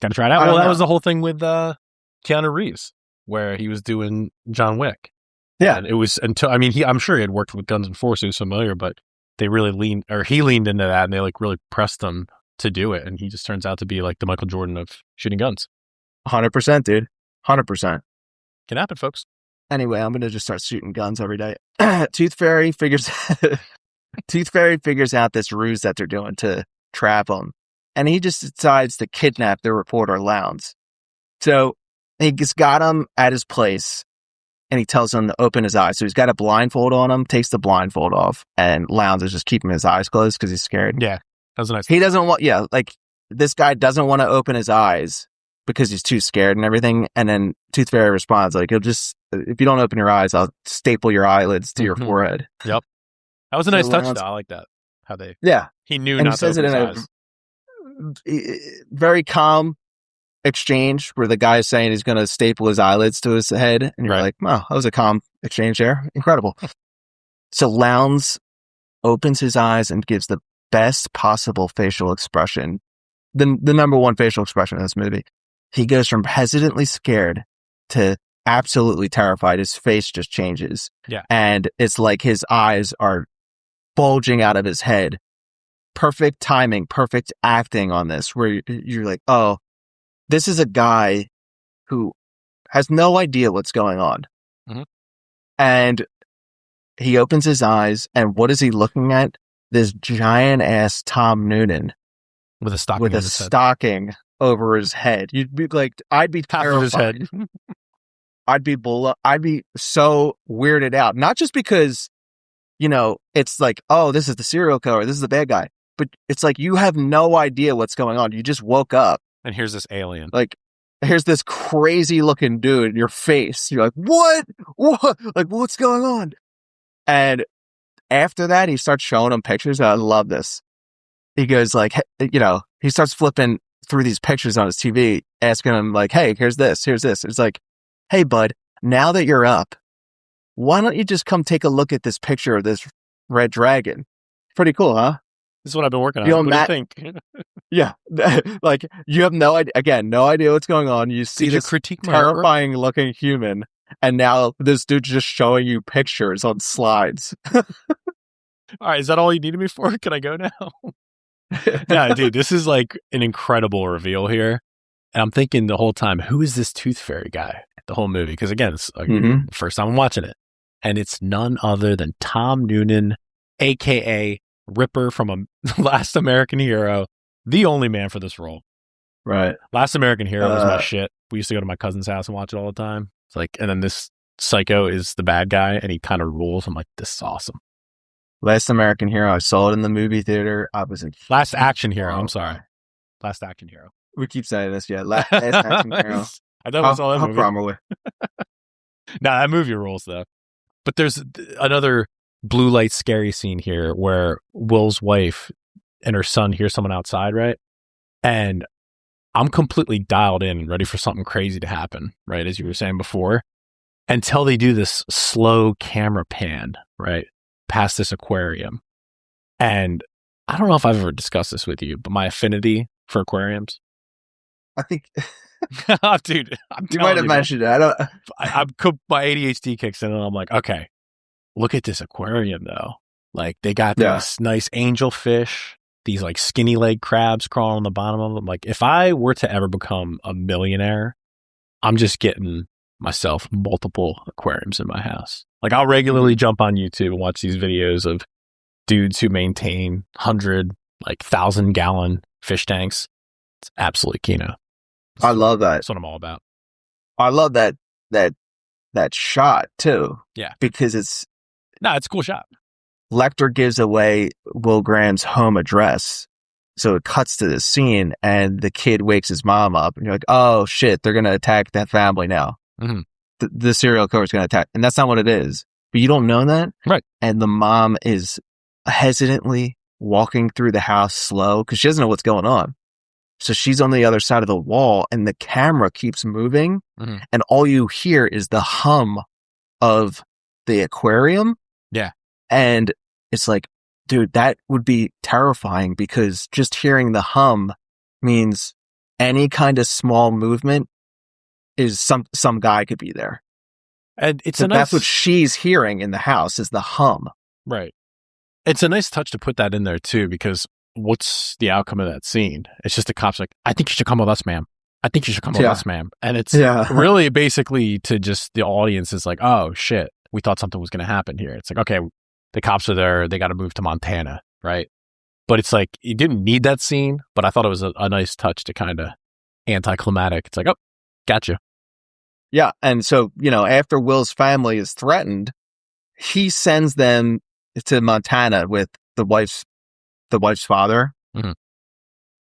Got to try it out. Well, that was the whole thing with Keanu Reeves, where he was doing John Wick. Yeah. And it was until, I'm sure he had worked with guns before, so he was familiar, but he leaned into that, and they like really pressed him to do it. And he just turns out to be like the Michael Jordan of shooting guns. 100%, dude. 100%. Can happen, folks. Anyway, I'm going to just start shooting guns every day. Tooth Fairy figures out this ruse that they're doing to trap him. And he just decides to kidnap the reporter Lowndes. So he just got him at his place, and he tells him to open his eyes. So he's got a blindfold on him, takes the blindfold off, and Lowndes is just keeping his eyes closed because he's scared. Yeah, that was nice. He doesn't want, this guy doesn't want to open his eyes because he's too scared and everything. And then Tooth Fairy responds, like, if you don't open your eyes, I'll staple your eyelids to your forehead. Yep. That was a nice touch, though. I like that. How they... Yeah. He knew and not he says to open it his eyes. very calm, exchange where the guy is saying he's going to staple his eyelids to his head. And you're like, wow, that was a calm exchange there. Incredible. So Lowndes opens his eyes and gives the best possible facial expression. The number one facial expression in this movie. He goes from hesitantly scared to absolutely terrified. His face just changes. Yeah. And it's like his eyes are bulging out of his head. Perfect timing, perfect acting on this, where you're like, oh, this is a guy who has no idea what's going on. Mm-hmm. And he opens his eyes, and what is he looking at? This giant ass Tom Noonan with a stocking, stocking over his head. You'd be like, I'd be terrified. Half of his head. I'd be so weirded out. Not just because, it's like, oh, this is the serial killer, this is the bad guy. But it's like, you have no idea what's going on. You just woke up. And here's this alien. Like, here's this crazy looking dude in your face. You're like, what? Like, what's going on? And after that, he starts showing him pictures. I love this. He goes like, he starts flipping through these pictures on his TV, asking him like, hey, here's this. It's like, hey, bud, now that you're up, why don't you just come take a look at this picture of this red dragon? Pretty cool, huh? This is what I've been working on. What do you think? Yeah. Like, you have no idea. Again, no idea what's going on. You see this terrifying looking human, and now this dude's just showing you pictures on slides. All right. Is that all you needed me for? Can I go now? Yeah, dude, this is like an incredible reveal here. And I'm thinking the whole time, who is this tooth fairy guy? The whole movie. Because again, it's like the first time I'm watching it. And it's none other than Tom Noonan, a.k.a. Ripper from Last American Hero, the only man for this role. Right. Last American Hero was my shit. We used to go to my cousin's house and watch it all the time. It's like, and then this psycho is the bad guy, and he kind of rules. I'm like, this is awesome. Last American Hero. I saw it in the movie theater. I was in Last Action Hero. I'm sorry. Last Action Hero. We keep saying this, yeah. Last Action Hero. I thought it was all that movie. Probably. Nah, that movie rules though. But there's another blue light scary scene here where Will's wife and her son hear someone outside, right? And I'm completely dialed in and ready for something crazy to happen, right? As you were saying before, until they do this slow camera pan, right? Past this aquarium. And I don't know if I've ever discussed this with you, but my affinity for aquariums. I think dude, you might have mentioned it. My ADHD kicks in and I'm like, okay, look at this aquarium though. Like they got these nice angelfish, these like skinny leg crabs crawling on the bottom of them. Like if I were to ever become a millionaire, I'm just getting myself multiple aquariums in my house. Like I'll regularly jump on YouTube and watch these videos of dudes who maintain 1,000-gallon fish tanks. It's absolutely kino. I love that. That's what I'm all about. I love that shot too. Yeah. Because it's a cool shot. Lecter gives away Will Graham's home address. So it cuts to this scene and the kid wakes his mom up and you're like, oh shit, they're going to attack that family now. Mm-hmm. The serial killer is going to attack. And that's not what it is. But you don't know that. Right. And the mom is hesitantly walking through the house slow because she doesn't know what's going on. So she's on the other side of the wall and the camera keeps moving and all you hear is the hum of the aquarium. Yeah. And it's like, dude, that would be terrifying because just hearing the hum means any kind of small movement is some guy could be there. And it's that's what she's hearing in the house is the hum. Right. It's a nice touch to put that in there too, because what's the outcome of that scene? It's just the cops like, I think you should come with us, ma'am. I think you should come with us, ma'am. And it's really basically to just the audience is like, oh shit, we thought something was going to happen here. It's like, okay, the cops are there. They got to move to Montana. Right. But it's like, you didn't need that scene, but I thought it was a nice touch to kind of anticlimactic. It's like, oh, gotcha. Yeah. And so, after Will's family is threatened, he sends them to Montana with the wife's father. Mm-hmm.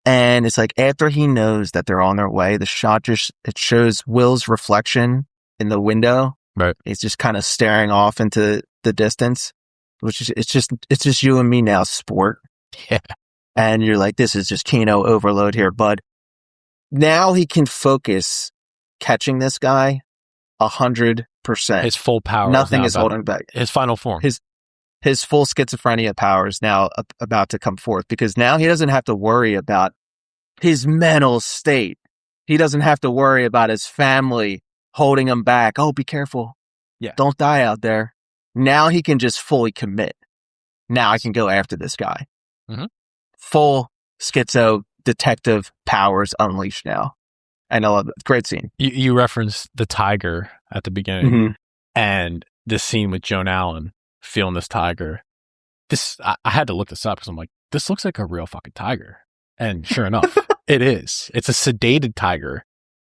And it's like after he knows that they're on their way, the shot it shows Will's reflection in the window. Right. He's just kind of staring off into the distance, which is it's just you and me now, sport. Yeah. And you're like, this is just kino overload here, bud. now he can focus catching this guy 100%. His full power. Nothing is holding back. His final form. His full schizophrenia power is now about to come forth, because now he doesn't have to worry about his mental state. He doesn't have to worry about his family holding him back. Oh, be careful. Yeah. Don't die out there. Now he can just fully commit. Now I can go after this guy. Mm-hmm. Full schizo detective powers unleashed now. I know. Great scene. You referenced the tiger at the beginning, Mm-hmm. and this scene with Joan Allen feeling this tiger. I had to look this up because I'm like, this looks like a real fucking tiger. And sure enough, it is. It's a sedated tiger,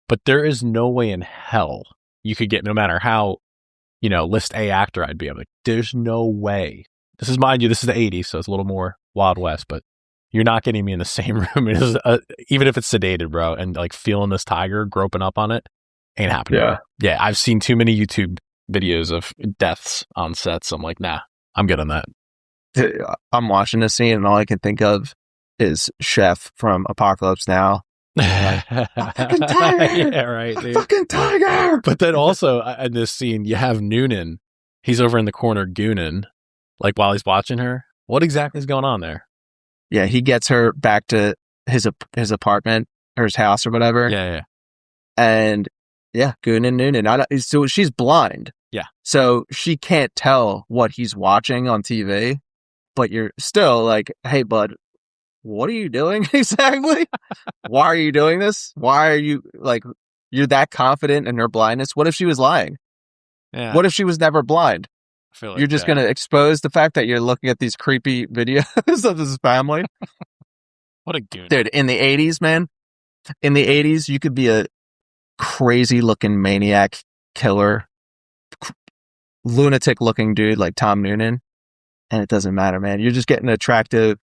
but there is no way in hell you could get, no matter how, list A actor I'd be. I'm like, there's no way. This is, mind you, this is the 80s, so it's a little more Wild West, but you're not getting me in the same room. Even if it's sedated, bro, and like feeling this tiger, groping up on it, ain't happening. Yeah. Yeah, I've seen too many YouTube videos of deaths on sets. I'm like, nah, I'm good on that. I'm watching this scene and all I can think of is Chef from Apocalypse Now. Fucking tiger! Yeah, right, dude. Fucking tiger! But then also in this scene, you have Noonan. He's over in the corner gooning, like while he's watching her. What exactly is going on there? Yeah, he gets her back to his apartment or his house or whatever. Yeah. And yeah, gooning Noonan. So she's blind. Yeah. So she can't tell what he's watching on TV, but you're still like, hey, bud, what are you doing exactly? Why are you doing this? Why are you you're that confident in her blindness? What if she was lying? Yeah. What if she was never blind? I feel like You're just going to expose the fact that you're looking at these creepy videos of this family? What a goon. Dude, in the 80s, man, you could be a crazy looking maniac killer, lunatic looking dude like Tom Noonan, and it doesn't matter, man. You're just getting an attractive,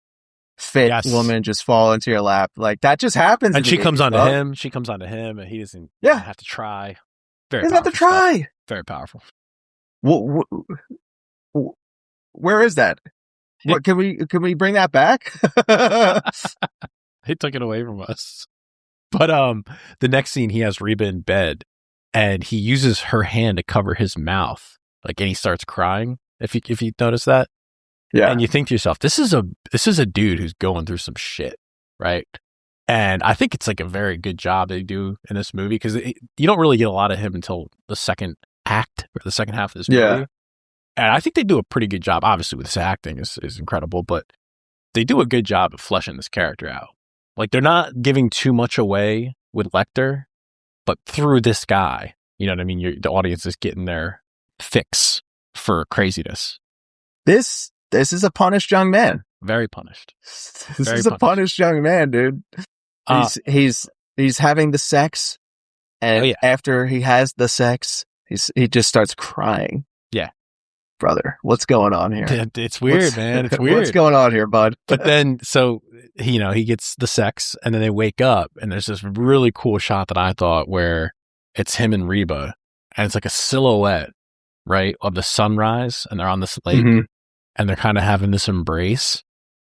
fit woman just fall into your lap. Like, that just happens. And she comes onto him. She comes onto him, and he doesn't have to try. Very doesn't have to try. Stuff. Very powerful. Where is that? What can we bring that back? He took it away from us. But the next scene, he has Reba in bed, and he uses her hand to cover his mouth, and he starts crying. If you notice that, yeah. And you think to yourself, this is a dude who's going through some shit, right? And I think it's like a very good job they do in this movie, because you don't really get a lot of him until the second act or the second half of this movie. Yeah. And I think they do a pretty good job. Obviously, with his acting is incredible, but they do a good job of fleshing this character out. Like, they're not giving too much away with Lecter, but through this guy, you know what I mean? The audience is getting their fix for craziness. This is a punished young man. Very punished. This is a punished young man, dude. He's having the sex, and after he has the sex, he just starts crying. Yeah. Brother, what's going on here? It's weird, man. It's weird. What's going on here, bud? But then, so, he gets the sex, and then they wake up, and there's this really cool shot that I thought where it's him and Reba, and it's like a silhouette, right, of the sunrise, and they're on this lake, and they're kind of having this embrace.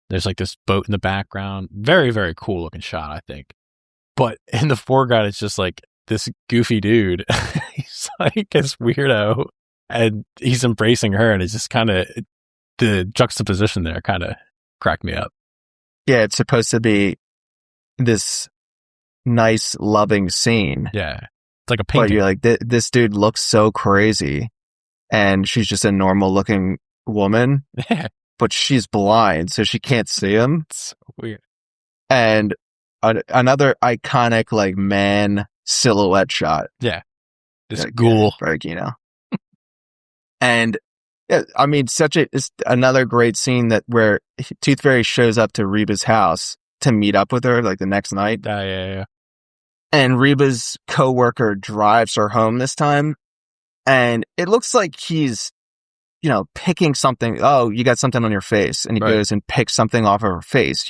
There's like this boat in the background. Very, very cool looking shot, I think. But in the foreground, it's just like this goofy dude. He's like this weirdo, and he's embracing her, and it's just kind of, the juxtaposition there kind of cracked me up. Yeah, it's supposed to be this nice, loving scene. Yeah, it's like a painting. But you're like, this dude looks so crazy, and she's just a normal-looking woman. Yeah. But she's blind, so she can't see him. It's so weird. And another iconic, like, man silhouette shot. Yeah. This ghoul. And, yeah, I mean, it's another great scene where Tooth Fairy shows up to Reba's house to meet up with her, like, the next night. Yeah. And Reba's coworker drives her home this time, and it looks like he's, picking something. Oh, you got something on your face. And he goes and picks something off of her face,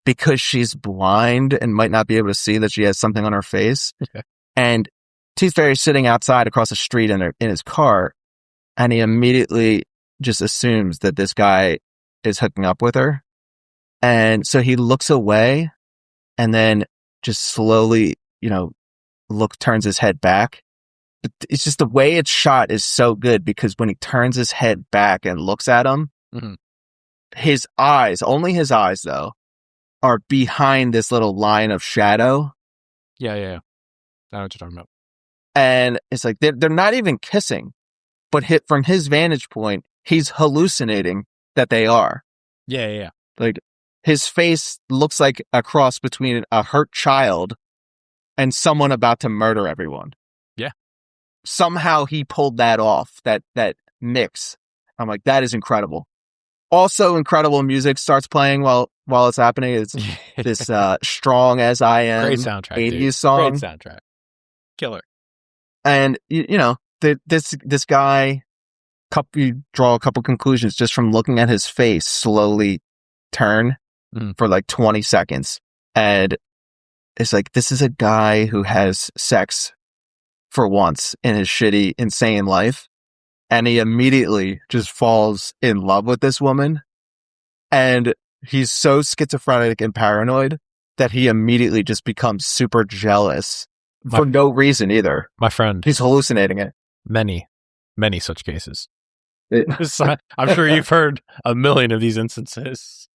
because she's blind and might not be able to see that she has something on her face. Okay. And Tooth Fairy's sitting outside across the street in his car, and he immediately just assumes that this guy is hooking up with her. And so he looks away, and then just slowly, turns his head back. But it's just the way it's shot is so good because when he turns his head back and looks at him, his eyes, only his eyes though, are behind this little line of shadow. Yeah. I know what you're talking about. And it's like they're not even kissing, but from his vantage point, he's hallucinating that they are. Yeah. Like his face looks like a cross between a hurt child and someone about to murder everyone. Yeah. Somehow he pulled that off, that mix. I'm like, that is incredible. Also incredible music starts playing while it's happening. It's this Strong As I Am great soundtrack, 80s dude. song. Great soundtrack. Killer. And this guy, you draw a couple conclusions just from looking at his face slowly turn for like 20 seconds. And it's like, this is a guy who has sex for once in his shitty, insane life. And he immediately just falls in love with this woman. And he's so schizophrenic and paranoid that he immediately just becomes super jealous for no reason either. My friend. He's hallucinating it. Many such cases. I'm sure you've heard a million of these instances.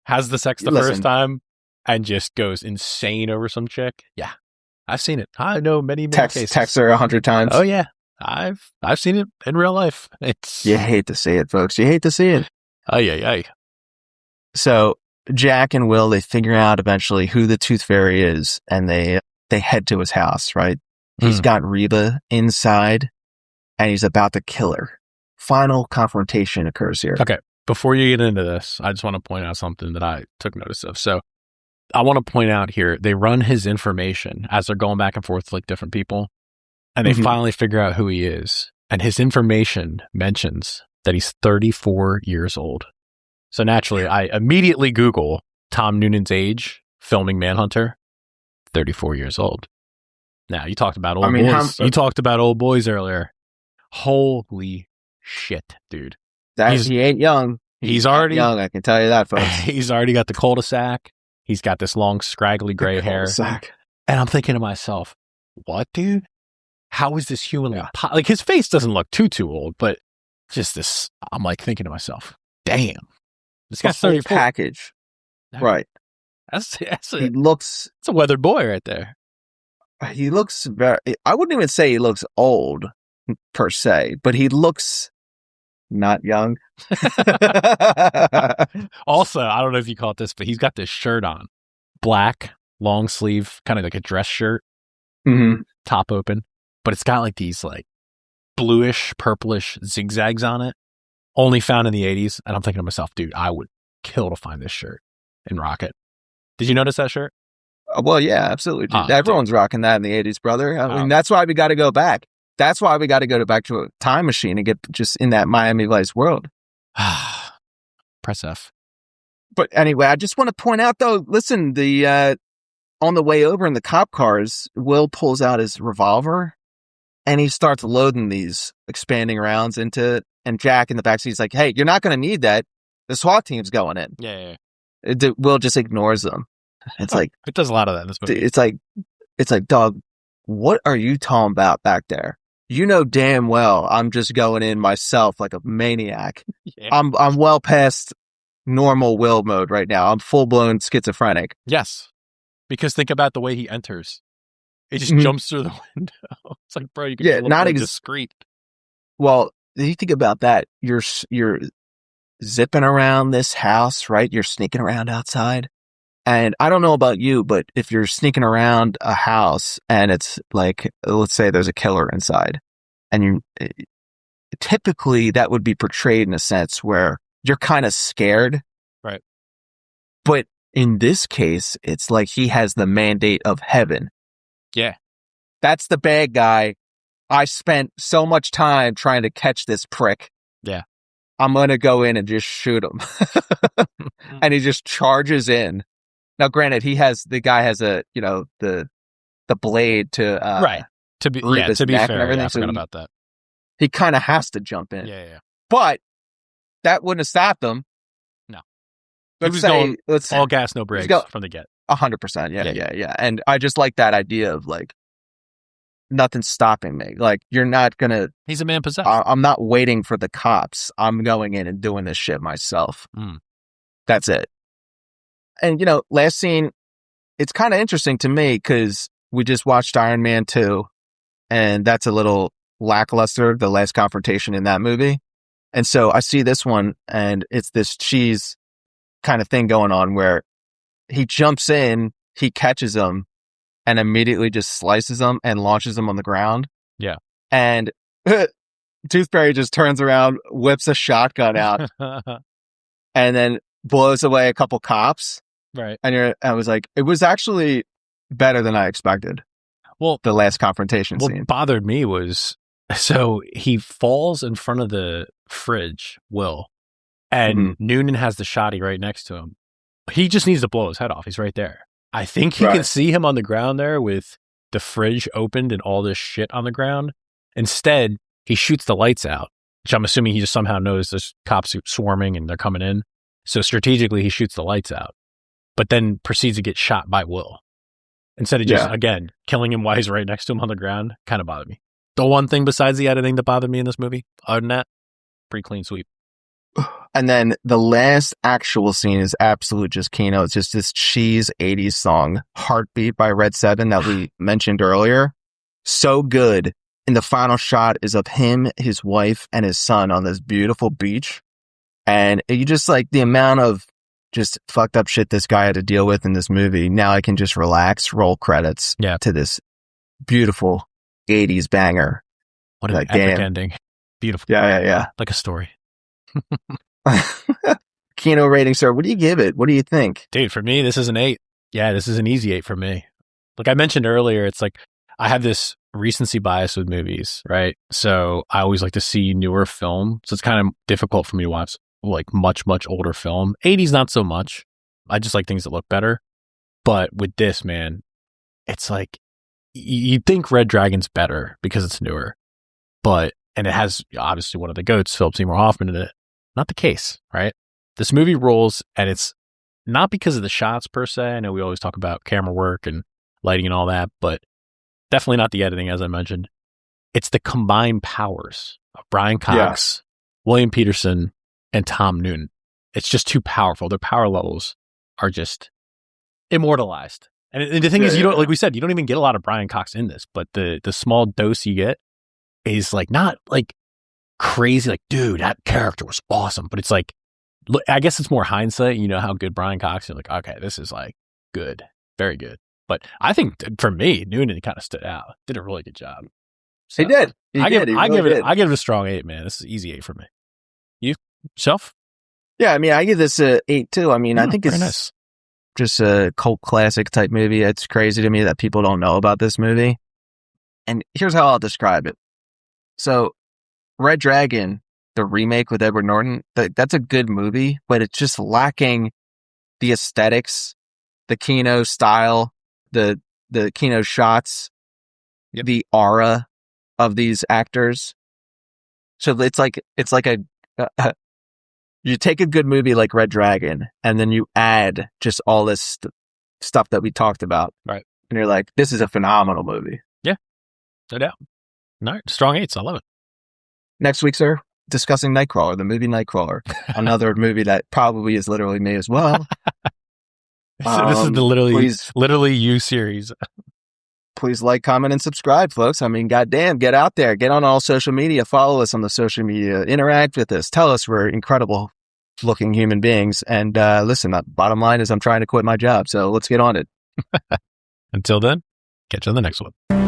Has the sex the first time and just goes insane over some chick. Yeah. I've seen it. I know many cases. Text her 100 times. Oh yeah. I've seen it in real life. You hate to see it, folks. You hate to see it. Ay. So Jack and Will, they figure out eventually who the Tooth Fairy is, and they head to his house, right? He's got Reba inside, and he's about to kill her. Final confrontation occurs here. Okay. Before you get into this, I just want to point out something that I took notice of. So I want to point out here, they run his information as they're going back and forth with like different people, and they finally figure out who he is. And his information mentions that he's 34 years old. So naturally, I immediately Google Tom Noonan's age, filming Manhunter, 34 years old. Now, you talked about old boys. You talked about old boys earlier. Holy shit, dude. He ain't young. He's already young, I can tell you that, folks. He's already got the cul-de-sac. He's got this long, scraggly gray hair. And I'm thinking to myself, what, dude? How is this humanly like, his face doesn't look too old, but just this, I'm like thinking to myself, damn. This guy's 34. Package. Right. It's a weathered boy right there. He looks I wouldn't even say he looks old per se, but he looks not young. Also, I don't know if you caught this, but he's got this shirt on. Black, long sleeve, kind of like a dress shirt. Top open. But it's got like these like bluish, purplish zigzags on it. Only found in the 80s. And I'm thinking to myself, dude, I would kill to find this shirt and rock it. Did you notice that shirt? Well, yeah, absolutely. Dude. Everyone's rocking that in the 80s, brother. I mean, that's why we got to go back. That's why we got to go back to a time machine and get just in that Miami Vice world. Press F. But anyway, I just want to point out, though, listen, on the way over in the cop cars, Will pulls out his revolver and he starts loading these expanding rounds into it. And Jack in the backseat is like, hey, you're not going to need that. The SWAT team's going in. Yeah. Will just ignores them. It's like, it does a lot of that in this movie. It's like, dog, what are you talking about back there? You know damn well I'm just going in myself like a maniac. Yeah. I'm well past normal Will mode right now. I'm full blown schizophrenic. Yes, because think about the way he enters. He just jumps through the window. It's like, bro, you can be a little more discreet. Well, you think about that. You're zipping around this house, right? You're sneaking around outside. And I don't know about you, but if you're sneaking around a house and it's like, let's say there's a killer inside, and typically that would be portrayed in a sense where you're kind of scared. Right. But in this case, it's like he has the mandate of heaven. Yeah. That's the bad guy. I spent so much time trying to catch this prick. Yeah. I'm going to go in and just shoot him. And he just charges in. Now, granted, the guy has the blade to right to be fair. I forgot about that. He kind of has to jump in. Yeah. But that wouldn't have stopped him. No, he was going all gas, no brakes from the get. 100%. Yeah. And I just like that idea of like, nothing's stopping me. Like, you're not going to... He's a man possessed. I'm not waiting for the cops. I'm going in and doing this shit myself. That's it. And, you know, last scene, it's kind of interesting to me because we just watched Iron Man 2, and that's a little lackluster, the last confrontation in that movie. And so I see this one, and it's this cheese kind of thing going on where he jumps in, he catches him, and immediately just slices him and launches him on the ground. Yeah. And Tooth Fairy just turns around, whips a shotgun out, and then blows away a couple cops. Right. And I was like, it was actually better than I expected. Well, the last confrontation scene. What bothered me was, so he falls in front of the fridge, Will, and Noonan has the shotty right next to him. He just needs to blow his head off. He's right there. I think he can see him on the ground there with the fridge opened and all this shit on the ground. Instead, he shoots the lights out, which I'm assuming he just somehow knows there's cops swarming and they're coming in. So strategically, he shoots the lights out, but then proceeds to get shot by Will. Instead of just, again, killing him while he's right next to him on the ground, kind of bothered me. The one thing besides the editing that bothered me in this movie, other than that, pretty clean sweep. And then the last actual scene is absolute just Kino. It's just this cheese 80s song, Heartbeat by Red 7 that we mentioned earlier. So good. And the final shot is of him, his wife, and his son on this beautiful beach. And you just like the amount of just fucked up shit this guy had to deal with in this movie. Now I can just relax, roll credits to this beautiful 80s banger. What an epic ending. Beautiful. Yeah. Like a story. Kino rating, sir. What do you give it? What do you think? Dude, for me, this is an 8. Yeah, this is an easy 8 for me. Like I mentioned earlier, it's like I have this recency bias with movies, right? So I always like to see newer film. So it's kind of difficult for me to watch like much older film. 80s, not so much. I just like things that look better. But with this, man, it's like you'd think Red Dragon's better because it's newer. And it has obviously one of the GOATs, Philip Seymour Hoffman, in it. Not the case, right? This movie rolls, and it's not because of the shots per se. I know we always talk about camera work and lighting and all that, but definitely not the editing, as I mentioned. It's the combined powers of Brian Cox, William Petersen, and Tom Noonan. It's just too powerful. Their power levels are just immortalized. And the thing is, you don't, like we said, you don't even get a lot of Brian Cox in this, but the small dose you get is like not like crazy, like, dude, that character was awesome. But it's like, look, I guess it's more hindsight. You know how good Brian Cox is. You're like, okay, this is like good, very good. But I think for me, Noonan kind of stood out. Did a really good job. So he did. I give it a strong 8, man. This is easy 8 for me. You yourself? Yeah, I mean, I give this a 8 too. I mean, I think it's nice. Just a cult classic type movie. It's crazy to me that people don't know about this movie. And here's how I'll describe it. So, Red Dragon, the remake with Edward Norton, that's a good movie, but it's just lacking the aesthetics, the Kino style, the Kino shots, the aura of these actors. So it's like you take a good movie like Red Dragon, and then you add just all this stuff that we talked about, right? And you're like, this is a phenomenal movie. Yeah, no doubt. No, strong 8s. I love it. Next week, sir, discussing Nightcrawler, the movie Nightcrawler, another movie that probably is literally me as well. So this is the literally you series. Please like, comment, and subscribe, folks. I mean, goddamn, get out there, get on all social media, follow us on the social media, interact with us, tell us we're incredible looking human beings. And listen, the bottom line is I'm trying to quit my job, so let's get on it. Until then, catch you on the next one.